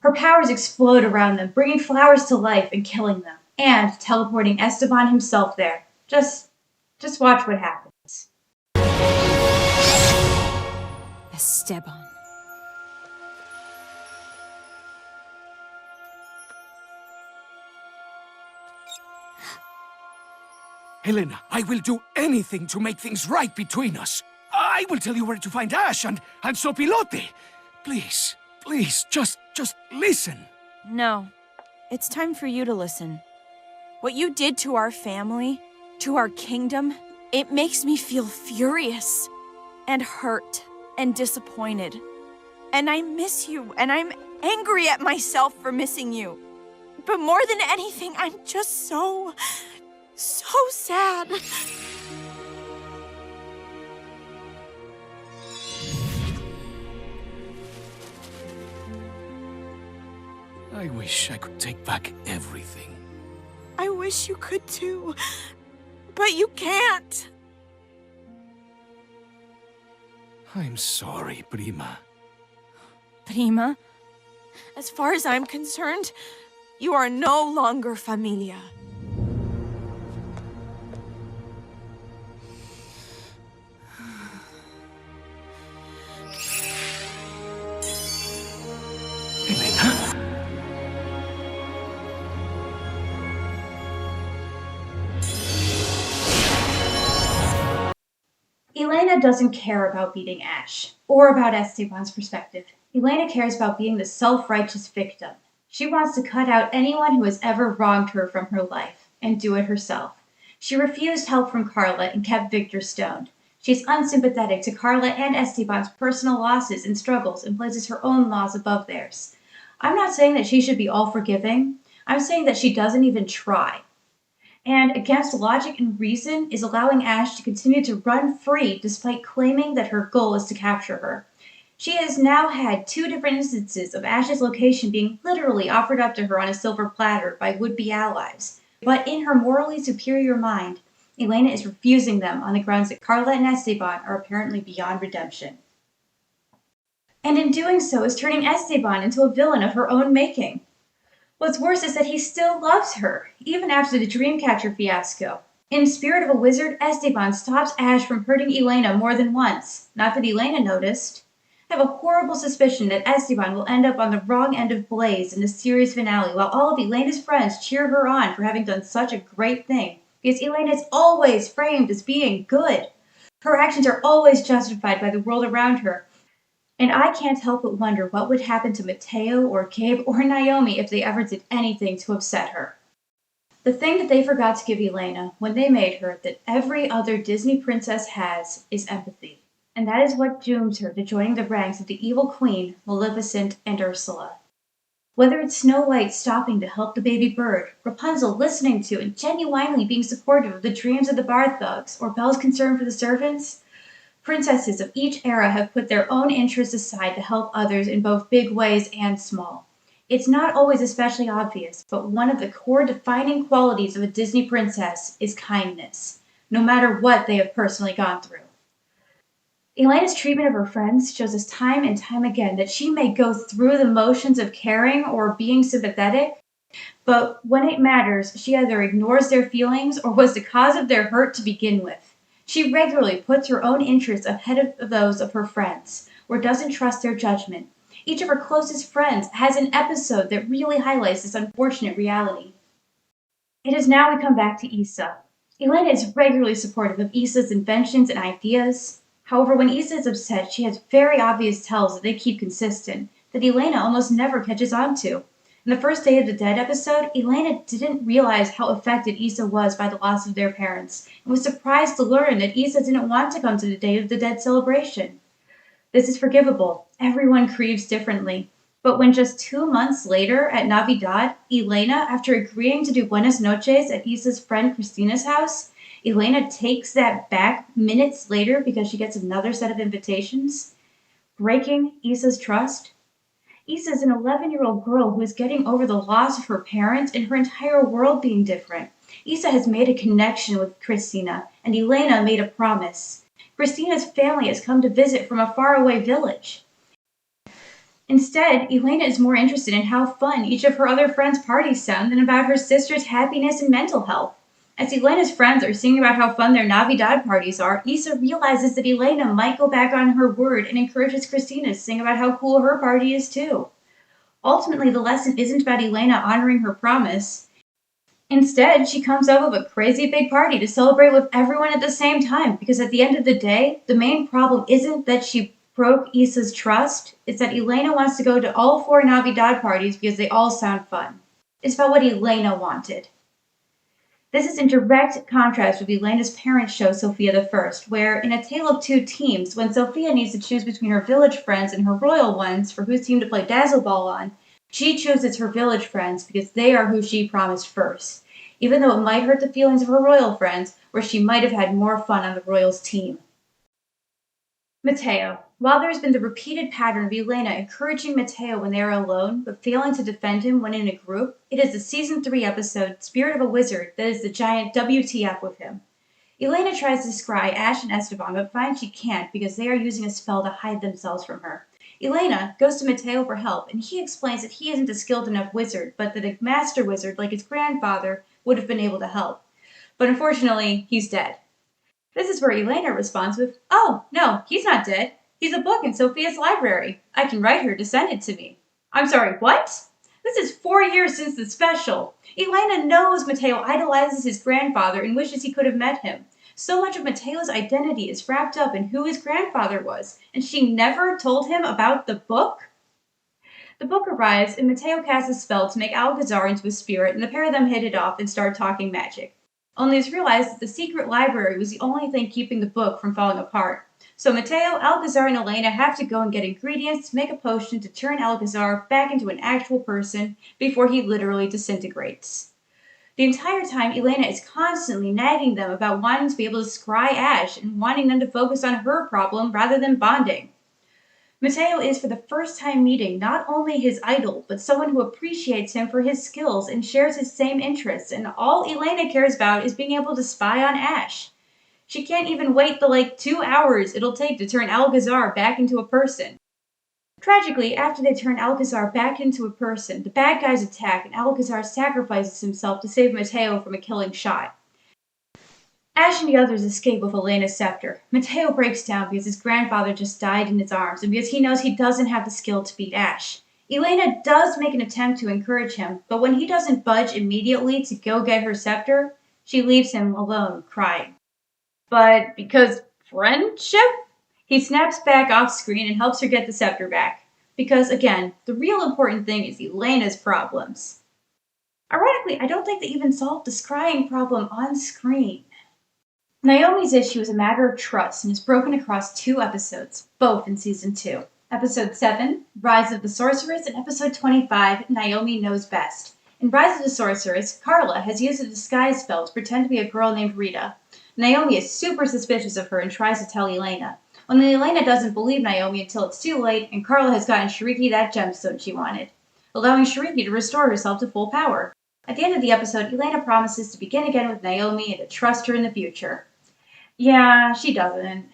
Her powers explode around them, bringing flowers to life and killing them, and teleporting Esteban himself there. Just watch what happens. Esteban. Helena, I will do anything to make things right between us. I will tell you where to find Ash and Sopilote. Please, just listen. No. It's time for you to listen. What you did to our family, to our kingdom, it makes me feel furious and hurt and disappointed. And I miss you, and I'm angry at myself for missing you. But more than anything, I'm just so sad. I wish I could take back everything. I wish you could too, but you can't. I'm sorry, Prima. Prima, as far as I'm concerned, you are no longer familia. Helena? Elena doesn't care about beating Ash, or about Esteban's perspective. Elena cares about being the self-righteous victim. She wants to cut out anyone who has ever wronged her from her life, and do it herself. She refused help from Carla and kept Victor stoned. She's unsympathetic to Carla and Esteban's personal losses and struggles and places her own laws above theirs. I'm not saying that she should be all forgiving. I'm saying that she doesn't even try. And against logic and reason is allowing Ash to continue to run free despite claiming that her goal is to capture her. She has now had 2 different instances of Ash's location being literally offered up to her on a silver platter by would-be allies. But in her morally superior mind, Elena is refusing them on the grounds that Carla and Esteban are apparently beyond redemption. And in doing so is turning Esteban into a villain of her own making. What's worse is that he still loves her, even after the Dreamcatcher fiasco. In Spirit of a Wizard, Esteban stops Ash from hurting Elena more than once. Not that Elena noticed. I have a horrible suspicion that Esteban will end up on the wrong end of Blaze in the series finale, while all of Elena's friends cheer her on for having done such a great thing, because Elena is always framed as being good. Her actions are always justified by the world around her, and I can't help but wonder what would happen to Mateo or Gabe or Naomi if they ever did anything to upset her. The thing that they forgot to give Elena when they made her that every other Disney princess has is empathy. And that is what dooms her to joining the ranks of the evil queen, Maleficent, and Ursula. Whether it's Snow White stopping to help the baby bird, Rapunzel listening to and genuinely being supportive of the dreams of the Bard thugs, or Belle's concern for the servants, princesses of each era have put their own interests aside to help others in both big ways and small. It's not always especially obvious, but one of the core defining qualities of a Disney princess is kindness, no matter what they have personally gone through. Elena's treatment of her friends shows us time and time again that she may go through the motions of caring or being sympathetic, But when it matters, she either ignores their feelings or was the cause of their hurt to begin with. She regularly puts her own interests ahead of those of her friends, or doesn't trust their judgment. Each of her closest friends has an episode that really highlights this unfortunate reality. It is now we come back to Issa. Elena is regularly supportive of Issa's inventions and ideas. However, when Issa is upset, she has very obvious tells that they keep consistent, that Elena almost never catches on to. In the first Day of the Dead episode, Elena didn't realize how affected Issa was by the loss of their parents, and was surprised to learn that Issa didn't want to come to the Day of the Dead celebration. This is forgivable. Everyone grieves differently. But when just 2 months later, at Navidad, Elena, after agreeing to do Buenas noches at Issa's friend Christina's house, Elena takes that back minutes later because she gets another set of invitations, breaking Issa's trust. Issa is an 11-year-old girl who is getting over the loss of her parents and her entire world being different. Issa has made a connection with Christina, and Elena made a promise. Christina's family has come to visit from a faraway village. Instead, Elena is more interested in how fun each of her other friends' parties sound than about her sister's happiness and mental health. As Elena's friends are singing about how fun their Navidad parties are, Issa realizes that Elena might go back on her word and encourages Christina to sing about how cool her party is too. Ultimately, the lesson isn't about Elena honoring her promise. Instead, she comes up with a crazy big party to celebrate with everyone at the same time, because at the end of the day, the main problem isn't that she broke Issa's trust, it's that Elena wants to go to all 4 Navidad parties because they all sound fun. It's about what Elena wanted. This is in direct contrast with Elena's parents' show, Sofia the First, where, in a tale of two teams, when Sofia needs to choose between her village friends and her royal ones for whose team to play Dazzle Ball on, she chooses her village friends because they are who she promised first, even though it might hurt the feelings of her royal friends, where she might have had more fun on the royals' team. Matteo. While there has been the repeated pattern of Elena encouraging Matteo when they are alone, but failing to defend him when in a group, it is the Season 3 episode, Spirit of a Wizard, that is the giant WTF with him. Elena tries to scry Ash and Esteban, but finds she can't because they are using a spell to hide themselves from her. Elena goes to Matteo for help, and he explains that he isn't a skilled enough wizard, but that a master wizard like his grandfather would have been able to help. But unfortunately, he's dead. This is where Elena responds with, "Oh, no, he's not dead. He's a book in Sofia's library. I can write her to send it to me." I'm sorry, what? This is 4 years since the special. Elena knows Matteo idolizes his grandfather and wishes he could have met him. So much of Matteo's identity is wrapped up in who his grandfather was, and she never told him about the book? The book arrives, and Matteo casts a spell to make Alcazar into a spirit, and the pair of them hit it off and start talking magic. Only it's realized that the secret library was the only thing keeping the book from falling apart. So Matteo, Alcazar, and Elena have to go and get ingredients to make a potion to turn Alcazar back into an actual person before he literally disintegrates. The entire time, Elena is constantly nagging them about wanting to be able to scry Ash and wanting them to focus on her problem rather than bonding. Matteo is for the first time meeting not only his idol, but someone who appreciates him for his skills and shares his same interests, and all Elena cares about is being able to spy on Ash. She can't even wait the 2 hours it'll take to turn Alcazar back into a person. Tragically, after they turn Alcazar back into a person, the bad guys attack and Alcazar sacrifices himself to save Matteo from a killing shot. Ash and the others escape with Elena's scepter. Matteo breaks down because his grandfather just died in his arms and because he knows he doesn't have the skill to beat Ash. Elena does make an attempt to encourage him, but when he doesn't budge immediately to go get her scepter, she leaves him alone, crying. But because friendship? He snaps back off screen and helps her get the scepter back. Because, again, the real important thing is Elena's problems. Ironically, I don't think they even solved the scrying problem on screen. Naomi's issue is a matter of trust and is broken across 2 episodes, both in Season 2. Episode 7, Rise of the Sorceress, and Episode 25, Naomi Knows Best. In Rise of the Sorceress, Carla has used a disguise spell to pretend to be a girl named Rita. Naomi is super suspicious of her and tries to tell Elena. Only Elena doesn't believe Naomi until it's too late, and Carla has gotten Shariki that gemstone she wanted, allowing Shariki to restore herself to full power. At the end of the episode, Elena promises to begin again with Naomi and to trust her in the future. Yeah, she doesn't.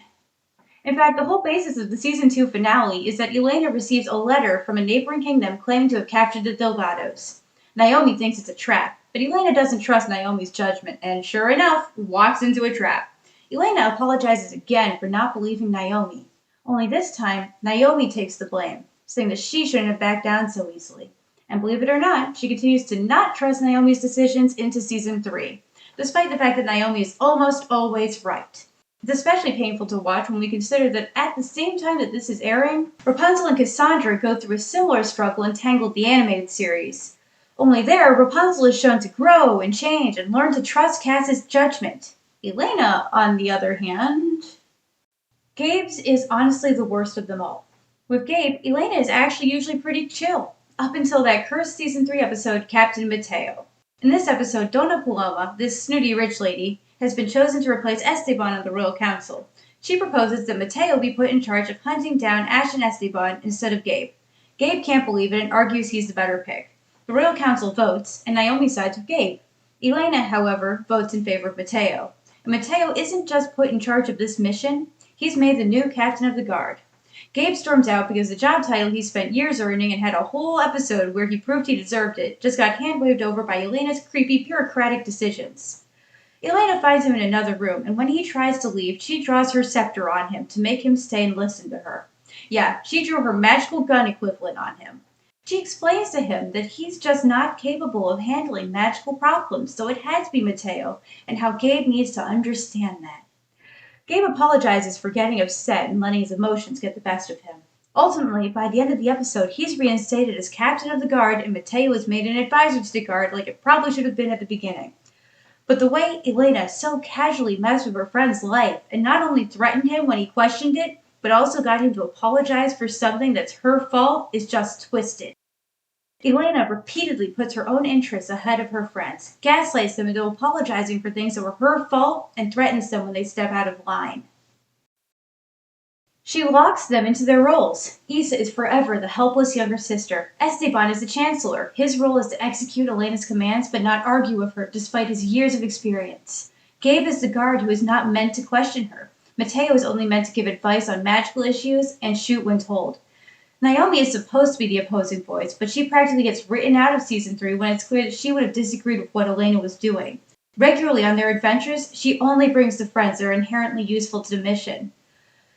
In fact, the whole basis of the Season 2 finale is that Elena receives a letter from a neighboring kingdom claiming to have captured the Delgados. Naomi thinks it's a trap, but Elena doesn't trust Naomi's judgment and, sure enough, walks into a trap. Elena apologizes again for not believing Naomi. Only this time, Naomi takes the blame, saying that she shouldn't have backed down so easily. And believe it or not, she continues to not trust Naomi's decisions into season 3, despite the fact that Naomi is almost always right. It's especially painful to watch when we consider that at the same time that this is airing, Rapunzel and Cassandra go through a similar struggle in Tangled the animated series. Only there, Rapunzel is shown to grow and change and learn to trust Cass's judgment. Elena, on the other hand... Gabe's is honestly the worst of them all. With Gabe, Elena is actually usually pretty chill, up until that cursed season 3 episode, Captain Mateo. In this episode, Dona Paloma, this snooty rich lady, has been chosen to replace Esteban on the Royal Council. She proposes that Mateo be put in charge of hunting down Ash and Esteban instead of Gabe. Gabe can't believe it and argues he's the better pick. The Royal Council votes, and Naomi sides with Gabe. Elena, however, votes in favor of Mateo. And Mateo isn't just put in charge of this mission, he's made the new captain of the guard. Gabe storms out because the job title he spent years earning and had a whole episode where he proved he deserved it just got hand-waved over by Elena's creepy bureaucratic decisions. Elena finds him in another room, and when he tries to leave, she draws her scepter on him to make him stay and listen to her. Yeah, she drew her magical gun equivalent on him. She explains to him that he's just not capable of handling magical problems, so it had to be Mateo, and how Gabe needs to understand that. Gabe apologizes for getting upset and letting his emotions get the best of him. Ultimately, by the end of the episode, he's reinstated as captain of the guard, and Mateo is made an advisor to the guard like it probably should have been at the beginning. But the way Elena so casually messed with her friend's life, and not only threatened him when he questioned it, but also got him to apologize for something that's her fault, is just twisted. Elena repeatedly puts her own interests ahead of her friends, gaslights them into apologizing for things that were her fault, and threatens them when they step out of line. She locks them into their roles. Issa is forever the helpless younger sister. Esteban is the chancellor. His role is to execute Elena's commands but not argue with her despite his years of experience. Gabe is the guard who is not meant to question her. Mateo is only meant to give advice on magical issues and shoot when told. Naomi is supposed to be the opposing voice, but she practically gets written out of season 3 when it's clear that she would have disagreed with what Elena was doing. Regularly on their adventures, she only brings the friends that are inherently useful to the mission.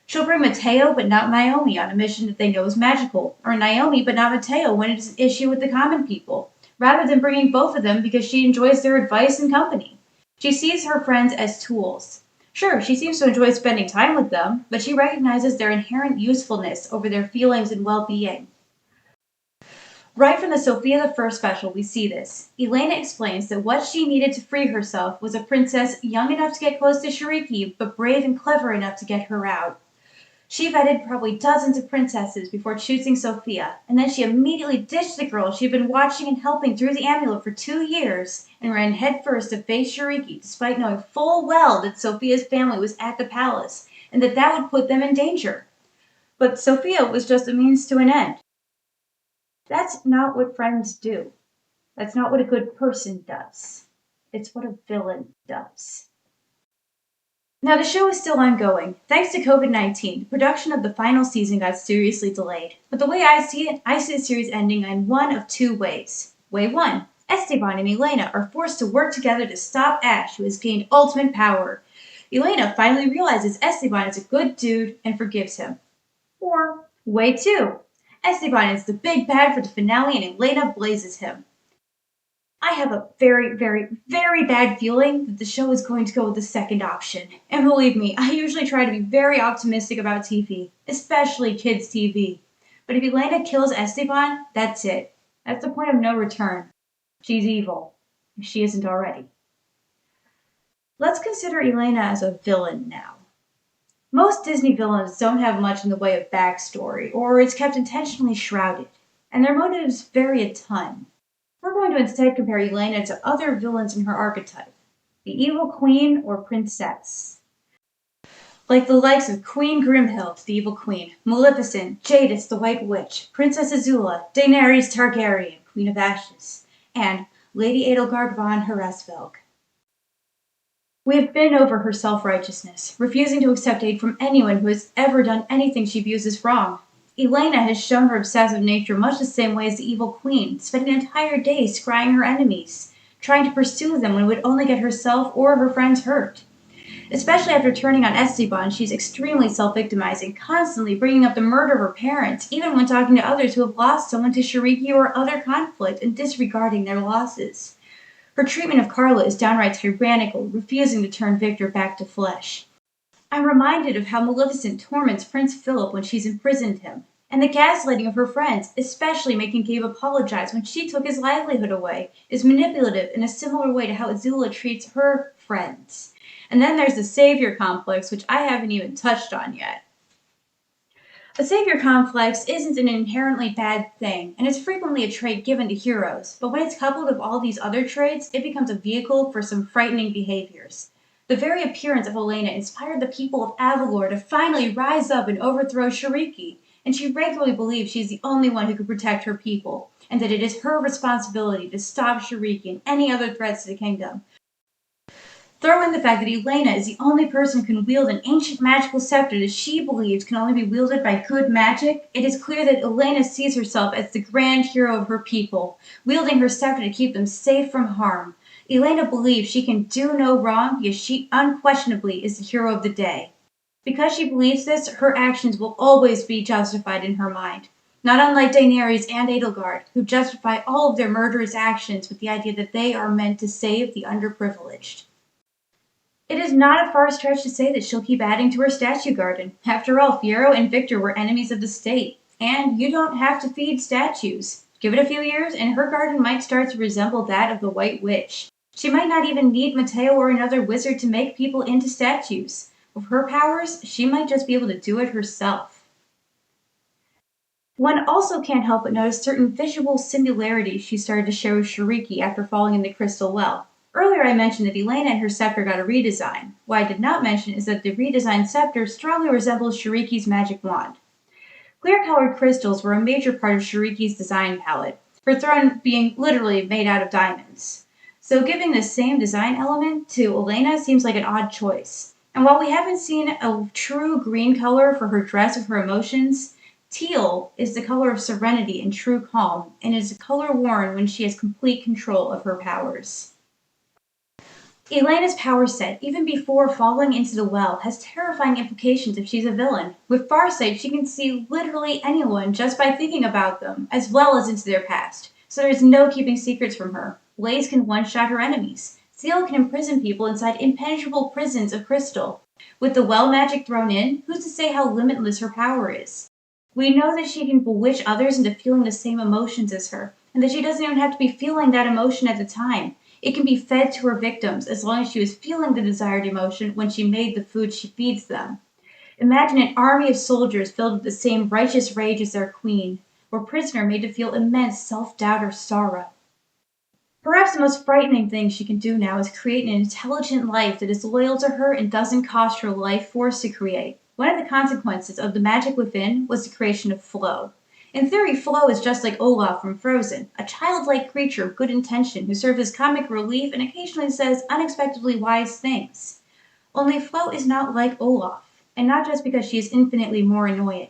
She'll bring Mateo but not Naomi on a mission that they know is magical, or Naomi but not Mateo when it is an issue with the common people, rather than bringing both of them because she enjoys their advice and company. She sees her friends as tools. Sure, she seems to enjoy spending time with them, but she recognizes their inherent usefulness over their feelings and well-being. Right from the Sofia the First special, we see this. Elena explains that what she needed to free herself was a princess young enough to get close to Shariki, but brave and clever enough to get her out. She vetted probably dozens of princesses before choosing Sofia, and then she immediately ditched the girl she'd been watching and helping through the amulet for 2 years, and ran headfirst to face Shariki, despite knowing full well that Sofia's family was at the palace, and that would put them in danger. But Sofia was just a means to an end. That's not what friends do. That's not what a good person does. It's what a villain does. Now, the show is still ongoing. Thanks to COVID-19, the production of the final season got seriously delayed. But the way I see it, I see the series ending in one of 2 ways. Way 1, Esteban and Elena are forced to work together to stop Ash, who has gained ultimate power. Elena finally realizes Esteban is a good dude and forgives him. Or way 2, Esteban is the big bad for the finale and Elena blazes him. I have a very, very, very bad feeling that the show is going to go with the second option. And believe me, I usually try to be very optimistic about TV, especially kids' TV. But if Elena kills Esteban, that's it. That's the point of no return. She's evil, if she isn't already. Let's consider Elena as a villain now. Most Disney villains don't have much in the way of backstory, or it's kept intentionally shrouded, and their motives vary a ton. We're going to instead compare Elena to other villains in her archetype, the evil queen or princess. Like the likes of Queen Grimhild, the evil queen, Maleficent, Jadis, the White Witch, Princess Azula, Daenerys Targaryen, Queen of Ashes, and Lady Edelgard von Hraesvelg. We have been over her self-righteousness, refusing to accept aid from anyone who has ever done anything she views as wrong. Elena has shown her obsessive nature much the same way as the evil queen, spending an entire day scrying her enemies, trying to pursue them when it would only get herself or her friends hurt. Especially after turning on Esteban, she's extremely self-victimizing, constantly bringing up the murder of her parents, even when talking to others who have lost someone to Shariki or other conflict and disregarding their losses. Her treatment of Carla is downright tyrannical, refusing to turn Victor back to flesh. I'm reminded of how Maleficent torments Prince Philip when she's imprisoned him, and the gaslighting of her friends, especially making Gabe apologize when she took his livelihood away, is manipulative in a similar way to how Azula treats her friends. And then there's the savior complex, which I haven't even touched on yet. A savior complex isn't an inherently bad thing, and it's frequently a trait given to heroes, but when it's coupled with all these other traits, it becomes a vehicle for some frightening behaviors. The very appearance of Elena inspired the people of Avalor to finally rise up and overthrow Shariki, and she regularly believes she's the only one who can protect her people, and that it is her responsibility to stop Shariki and any other threats to the kingdom. Throw in the fact that Elena is the only person who can wield an ancient magical scepter that she believes can only be wielded by good magic, it is clear that Elena sees herself as the grand hero of her people, wielding her scepter to keep them safe from harm. Elena believes she can do no wrong because she unquestionably is the hero of the day. Because she believes this, her actions will always be justified in her mind. Not unlike Daenerys and Edelgard, who justify all of their murderous actions with the idea that they are meant to save the underprivileged. It is not a far stretch to say that she'll keep adding to her statue garden. After all, Fiyero and Victor were enemies of the state, and you don't have to feed statues. Give it a few years, and her garden might start to resemble that of the White Witch. She might not even need Mateo or another wizard to make people into statues. With her powers, she might just be able to do it herself. One also can't help but notice certain visual similarities she started to share with Shariki after falling in the crystal well. Earlier I mentioned that Elena and her scepter got a redesign. What I did not mention is that the redesigned scepter strongly resembles Shariki's magic wand. Clear-colored crystals were a major part of Shariki's design palette, her throne being literally made out of diamonds. So giving the same design element to Elena seems like an odd choice. And while we haven't seen a true green color for her dress or her emotions, teal is the color of serenity and true calm, and is a color worn when she has complete control of her powers. Elena's power set, even before falling into the well, has terrifying implications if she's a villain. With Farsight, she can see literally anyone just by thinking about them, as well as into their past, so there is no keeping secrets from her. Blaze can one-shot her enemies. Seal can imprison people inside impenetrable prisons of crystal. With the well magic thrown in, who's to say how limitless her power is? We know that she can bewitch others into feeling the same emotions as her, and that she doesn't even have to be feeling that emotion at the time. It can be fed to her victims as long as she was feeling the desired emotion when she made the food she feeds them. Imagine an army of soldiers filled with the same righteous rage as their queen, or prisoner made to feel immense self-doubt or sorrow. Perhaps the most frightening thing she can do now is create an intelligent life that is loyal to her and doesn't cost her life force to create. One of the consequences of the magic within was the creation of Flo. In theory, Flo is just like Olaf from Frozen, a childlike creature of good intention who serves as comic relief and occasionally says unexpectedly wise things. Only Flo is not like Olaf, and not just because she is infinitely more annoying.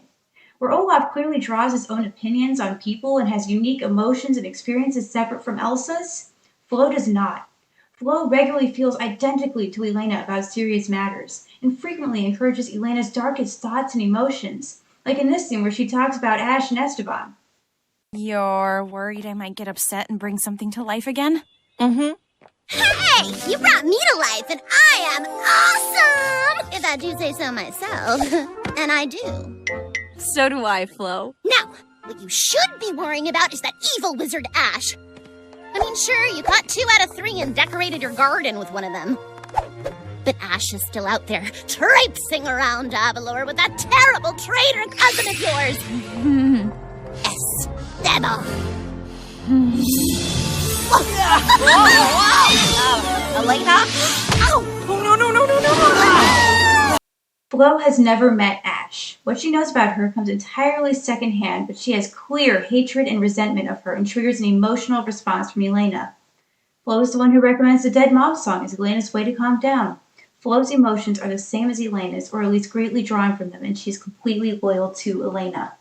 Where Olaf clearly draws his own opinions on people and has unique emotions and experiences separate from Elsa's, Flo does not. Flo regularly feels identically to Elena about serious matters, and frequently encourages Elena's darkest thoughts and emotions, like in this scene where she talks about Ash and Esteban. You're worried I might get upset and bring something to life again? Mm-hmm. Hey! You brought me to life, and I am awesome! If I do say so myself. And I do. So do I, Flo. Now, what you should be worrying about is that evil wizard Ash. I mean, sure, you caught 2 out of 3 and decorated your garden with one of them. But Ash is still out there, traipsing around Avalor with that terrible traitor cousin of yours. Esteban. Elena? Ow! Oh, no. Flo has never met Ash. What she knows about her comes entirely secondhand, but she has clear hatred and resentment of her and triggers an emotional response from Elena. Flo is the one who recommends the Dead Mom song as Elena's way to calm down. Flo's emotions are the same as Elena's, or at least greatly drawn from them, and she is completely loyal to Elena.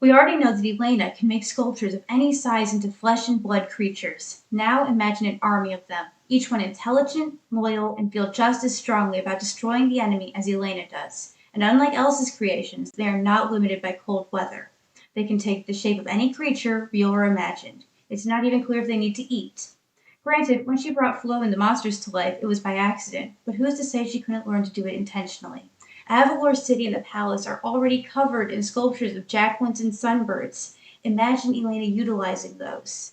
We already know that Elena can make sculptures of any size into flesh and blood creatures. Now imagine an army of them, each one intelligent, loyal, and feel just as strongly about destroying the enemy as Elena does. And unlike Elsa's creations, they are not limited by cold weather. They can take the shape of any creature, real or imagined. It's not even clear if they need to eat. Granted, when she brought Flo and the monsters to life, it was by accident, but who's to say she couldn't learn to do it intentionally? Avalor City and the palace are already covered in sculptures of javelins and sunbirds. Imagine Elena utilizing those.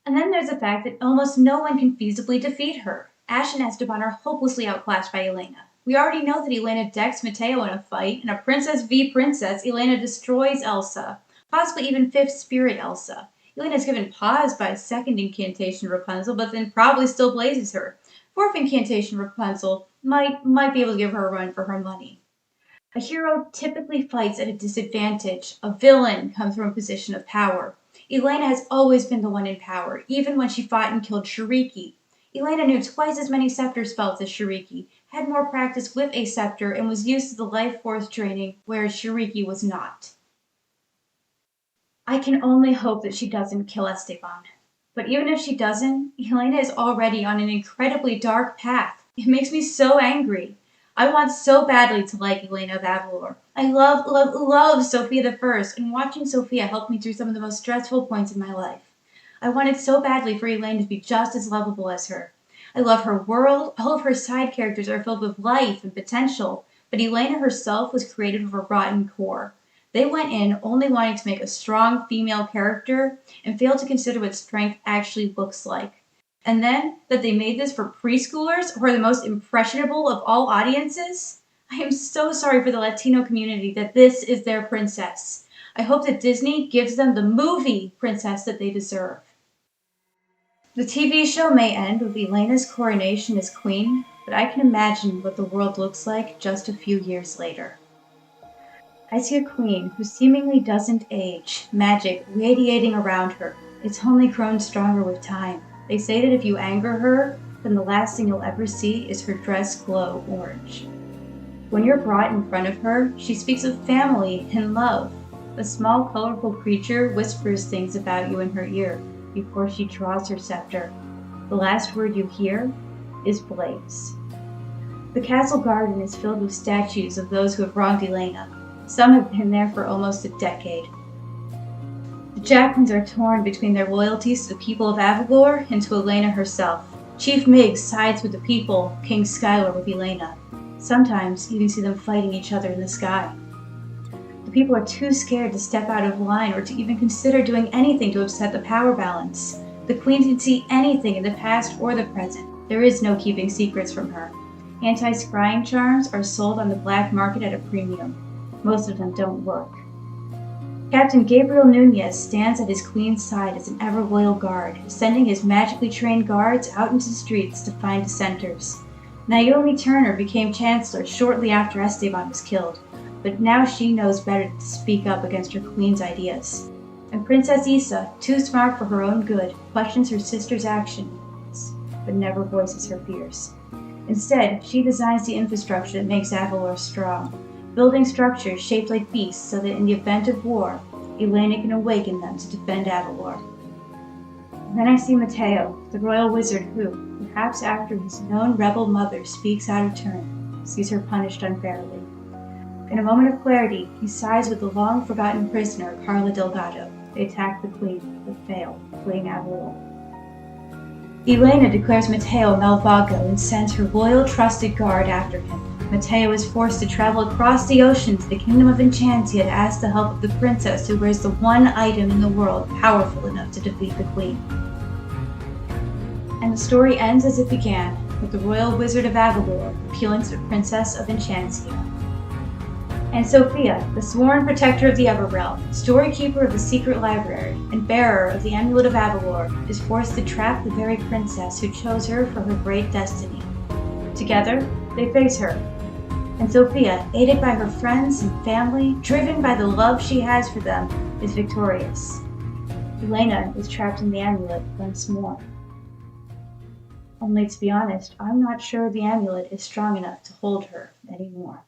And then there's the fact that almost no one can feasibly defeat her. Ash and Esteban are hopelessly outclassed by Elena. We already know that Elena decks Mateo in a fight, and a Princess v Princess, Elena destroys Elsa, possibly even Fifth Spirit Elsa. Elena's given pause by second incantation Rapunzel, but then probably still blazes her. Fourth incantation Rapunzel might be able to give her a run for her money. A hero typically fights at a disadvantage. A villain comes from a position of power. Elena has always been the one in power, even when she fought and killed Shiriki. Elena knew twice as many scepter spells as Shiriki, had more practice with a scepter, and was used to the life force training, whereas Shiriki was not. I can only hope that she doesn't kill Esteban. But even if she doesn't, Elena is already on an incredibly dark path. It makes me so angry. I want so badly to like Elena of Avalor. I love Sofia the First, and watching Sofia helped me through some of the most stressful points in my life. I wanted so badly for Elena to be just as lovable as her. I love her world. All of her side characters are filled with life and potential, but Elena herself was created with a rotten core. They went in only wanting to make a strong female character and failed to consider what strength actually looks like. And then that they made this for preschoolers who are the most impressionable of all audiences? I am so sorry for the Latino community that this is their princess. I hope that Disney gives them the movie princess that they deserve. The TV show may end with Elena's coronation as queen, but I can imagine what the world looks like just a few years later. I see a queen who seemingly doesn't age, magic radiating around her. It's only grown stronger with time. They say that if you anger her, then the last thing you'll ever see is her dress glow orange. When you're brought in front of her, she speaks of family and love. The small, colorful creature whispers things about you in her ear before she draws her scepter. The last word you hear is blaze. The castle garden is filled with statues of those who have wronged Elena. Some have been there for almost a decade. The javelins are torn between their loyalties to the people of Avalor and to Elena herself. Chief Miggs sides with the people, King Skylar with Elena. Sometimes you can see them fighting each other in the sky. The people are too scared to step out of line or to even consider doing anything to upset the power balance. The queen can see anything in the past or the present. There is no keeping secrets from her. Anti-scrying charms are sold on the black market at a premium. Most of them don't work. Captain Gabriel Nunez stands at his queen's side as an ever-loyal guard, sending his magically trained guards out into the streets to find dissenters. Naomi Turner became chancellor shortly after Esteban was killed, but now she knows better to speak up against her queen's ideas. And Princess Issa, too smart for her own good, questions her sister's actions, but never voices her fears. Instead, she designs the infrastructure that makes Avalor strong, building structures shaped like beasts so that in the event of war, Elena can awaken them to defend Avalor. And then I see Mateo, the royal wizard who, perhaps after his known rebel mother speaks out of turn, sees her punished unfairly. In a moment of clarity, he sides with the long-forgotten prisoner, Carla Delgado. They attack the queen, but fail, fleeing Avalor. Elena declares Mateo Malvago and sends her loyal, trusted guard after him. Mateo is forced to travel across the ocean to the kingdom of Enchantia to ask the help of the princess who wears the one item in the world powerful enough to defeat the queen. And the story ends as it began, with the royal wizard of Avalor appealing to the princess of Enchantia. And Sofia, the sworn protector of the Everrealm, storykeeper of the secret library, and bearer of the amulet of Avalor, is forced to trap the very princess who chose her for her great destiny. Together, they face her. And Sofia, aided by her friends and family, driven by the love she has for them, is victorious. Elena is trapped in the amulet once more. Only to be honest, I'm not sure the amulet is strong enough to hold her anymore.